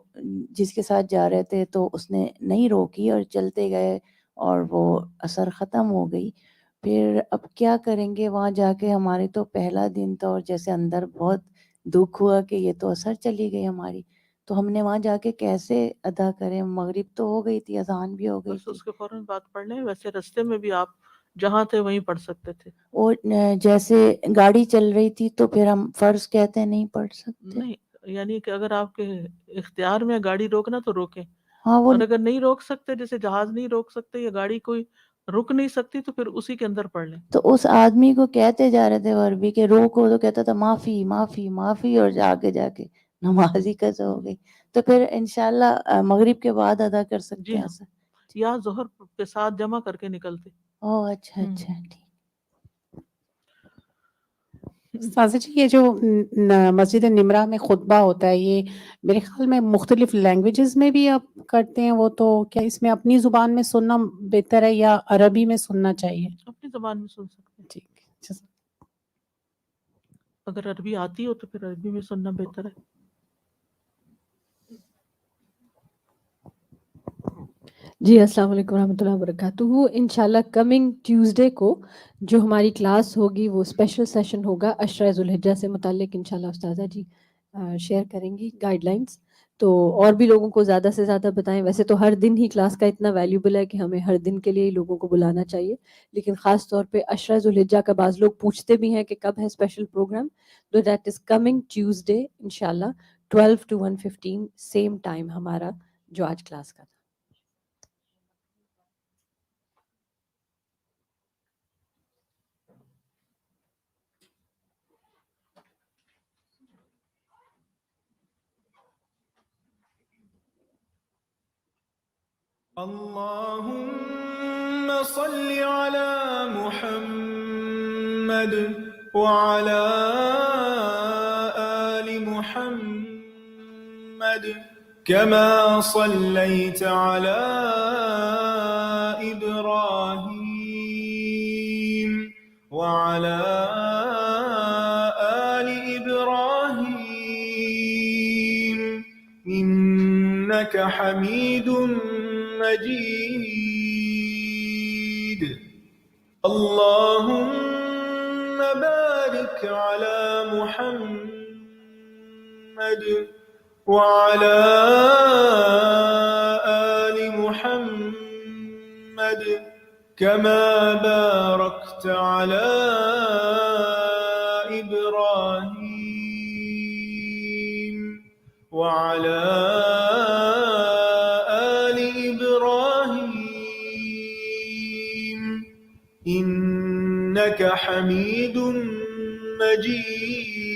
Speaker 12: جس کے ساتھ جا رہے تھے تو اس نے نہیں روکی اور چلتے گئے اور وہ عصر ختم ہو گئی۔ پھر اب کیا کریں گے وہاں جا کے؟ ہمارے تو پہلا دن تھا اور جیسے اندر بہت دکھ ہوا کہ یہ تو عصر چلی گئی ہماری، تو ہم نے وہاں جا کے کیسے ادا کریں؟ مغرب تو ہو گئی تھی، اذان بھی ہو گئی
Speaker 3: بس
Speaker 12: تھی،
Speaker 3: اس کے فوراً بعد پڑھ لیں، ویسے رستے میں بھی آپ جہاں تھے وہیں پڑھ سکتے تھے۔
Speaker 12: اور جیسے گاڑی چل رہی تھی تو پھر ہم فرض کہتے ہیں نہیں پڑھ سکتے؟
Speaker 3: نہیں، یعنی کہ اگر آپ کے اختیار میں گاڑی روکنا تو روکیں،
Speaker 12: ہاں وہ
Speaker 3: اور اگر نہیں روک سکتے، جیسے جہاز نہیں روک سکتے یا گاڑی کوئی رک نہیں سکتی، تو پھر اسی کے اندر پڑھ لیں۔
Speaker 12: تو اس آدمی کو کہتے جا رہے تھے وہ عربی کے روکو، تو کہتا تھا معافی معافی معافی، اور آگے جا کے نماز ہی قضا ہو گئی۔ تو پھر انشاءاللہ مغرب کے بعد ادا کر سکتے
Speaker 3: جی
Speaker 12: ہیں
Speaker 3: ہاں،
Speaker 12: ایسا؟
Speaker 3: یا ظہر کے ساتھ جمع کر کے نکلتے۔
Speaker 12: اوہ اچھا اچھا ٹھیک۔
Speaker 11: استاذہ جی یہ جو مسجد نمرہ میں خطبہ ہوتا ہے، یہ میرے خیال میں مختلف لینگویجز میں بھی آپ کرتے ہیں، وہ تو کیا اس میں اپنی زبان میں سننا بہتر ہے یا عربی میں سننا چاہیے؟
Speaker 3: اپنی زبان میں سن سکتے ہیں،
Speaker 11: ٹھیک ہے۔
Speaker 3: اگر عربی آتی ہو تو پھر عربی میں سننا بہتر ہے۔
Speaker 4: جی السلام علیکم ورحمۃ اللہ وبرکاتہ۔ انشاءاللہ کمنگ ٹیوزڈے کو جو ہماری کلاس ہوگی وہ اسپیشل سیشن ہوگا عشرہ ذوالحجہ سے متعلق، انشاءاللہ استاذہ جی شیئر کریں گی گائیڈ لائنس، تو اور بھی لوگوں کو زیادہ سے زیادہ بتائیں۔ ویسے تو ہر دن ہی کلاس کا اتنا ویلیوبل ہے کہ ہمیں ہر دن کے لیے ہی لوگوں کو بلانا چاہیے، لیکن خاص طور پہ عشرہ ذوالحجہ کا بعض لوگ پوچھتے بھی ہیں کہ کب ہے اسپیشل پروگرام، تو دیٹ از کمنگ ٹیوزڈے انشاءاللہ 12 to 1:15 سیم ٹائم ہمارا جو آج کلاس کا تھا۔
Speaker 1: اللهم صل على محمد وعلى آل محمد كما صليت على إبراهيم وعلى آل إبراهيم إنك حميد مجيد. اللهم بارك على محمد وعلى آل محمد كما باركت على إبراهيم وعلى إنك حميد مجيد.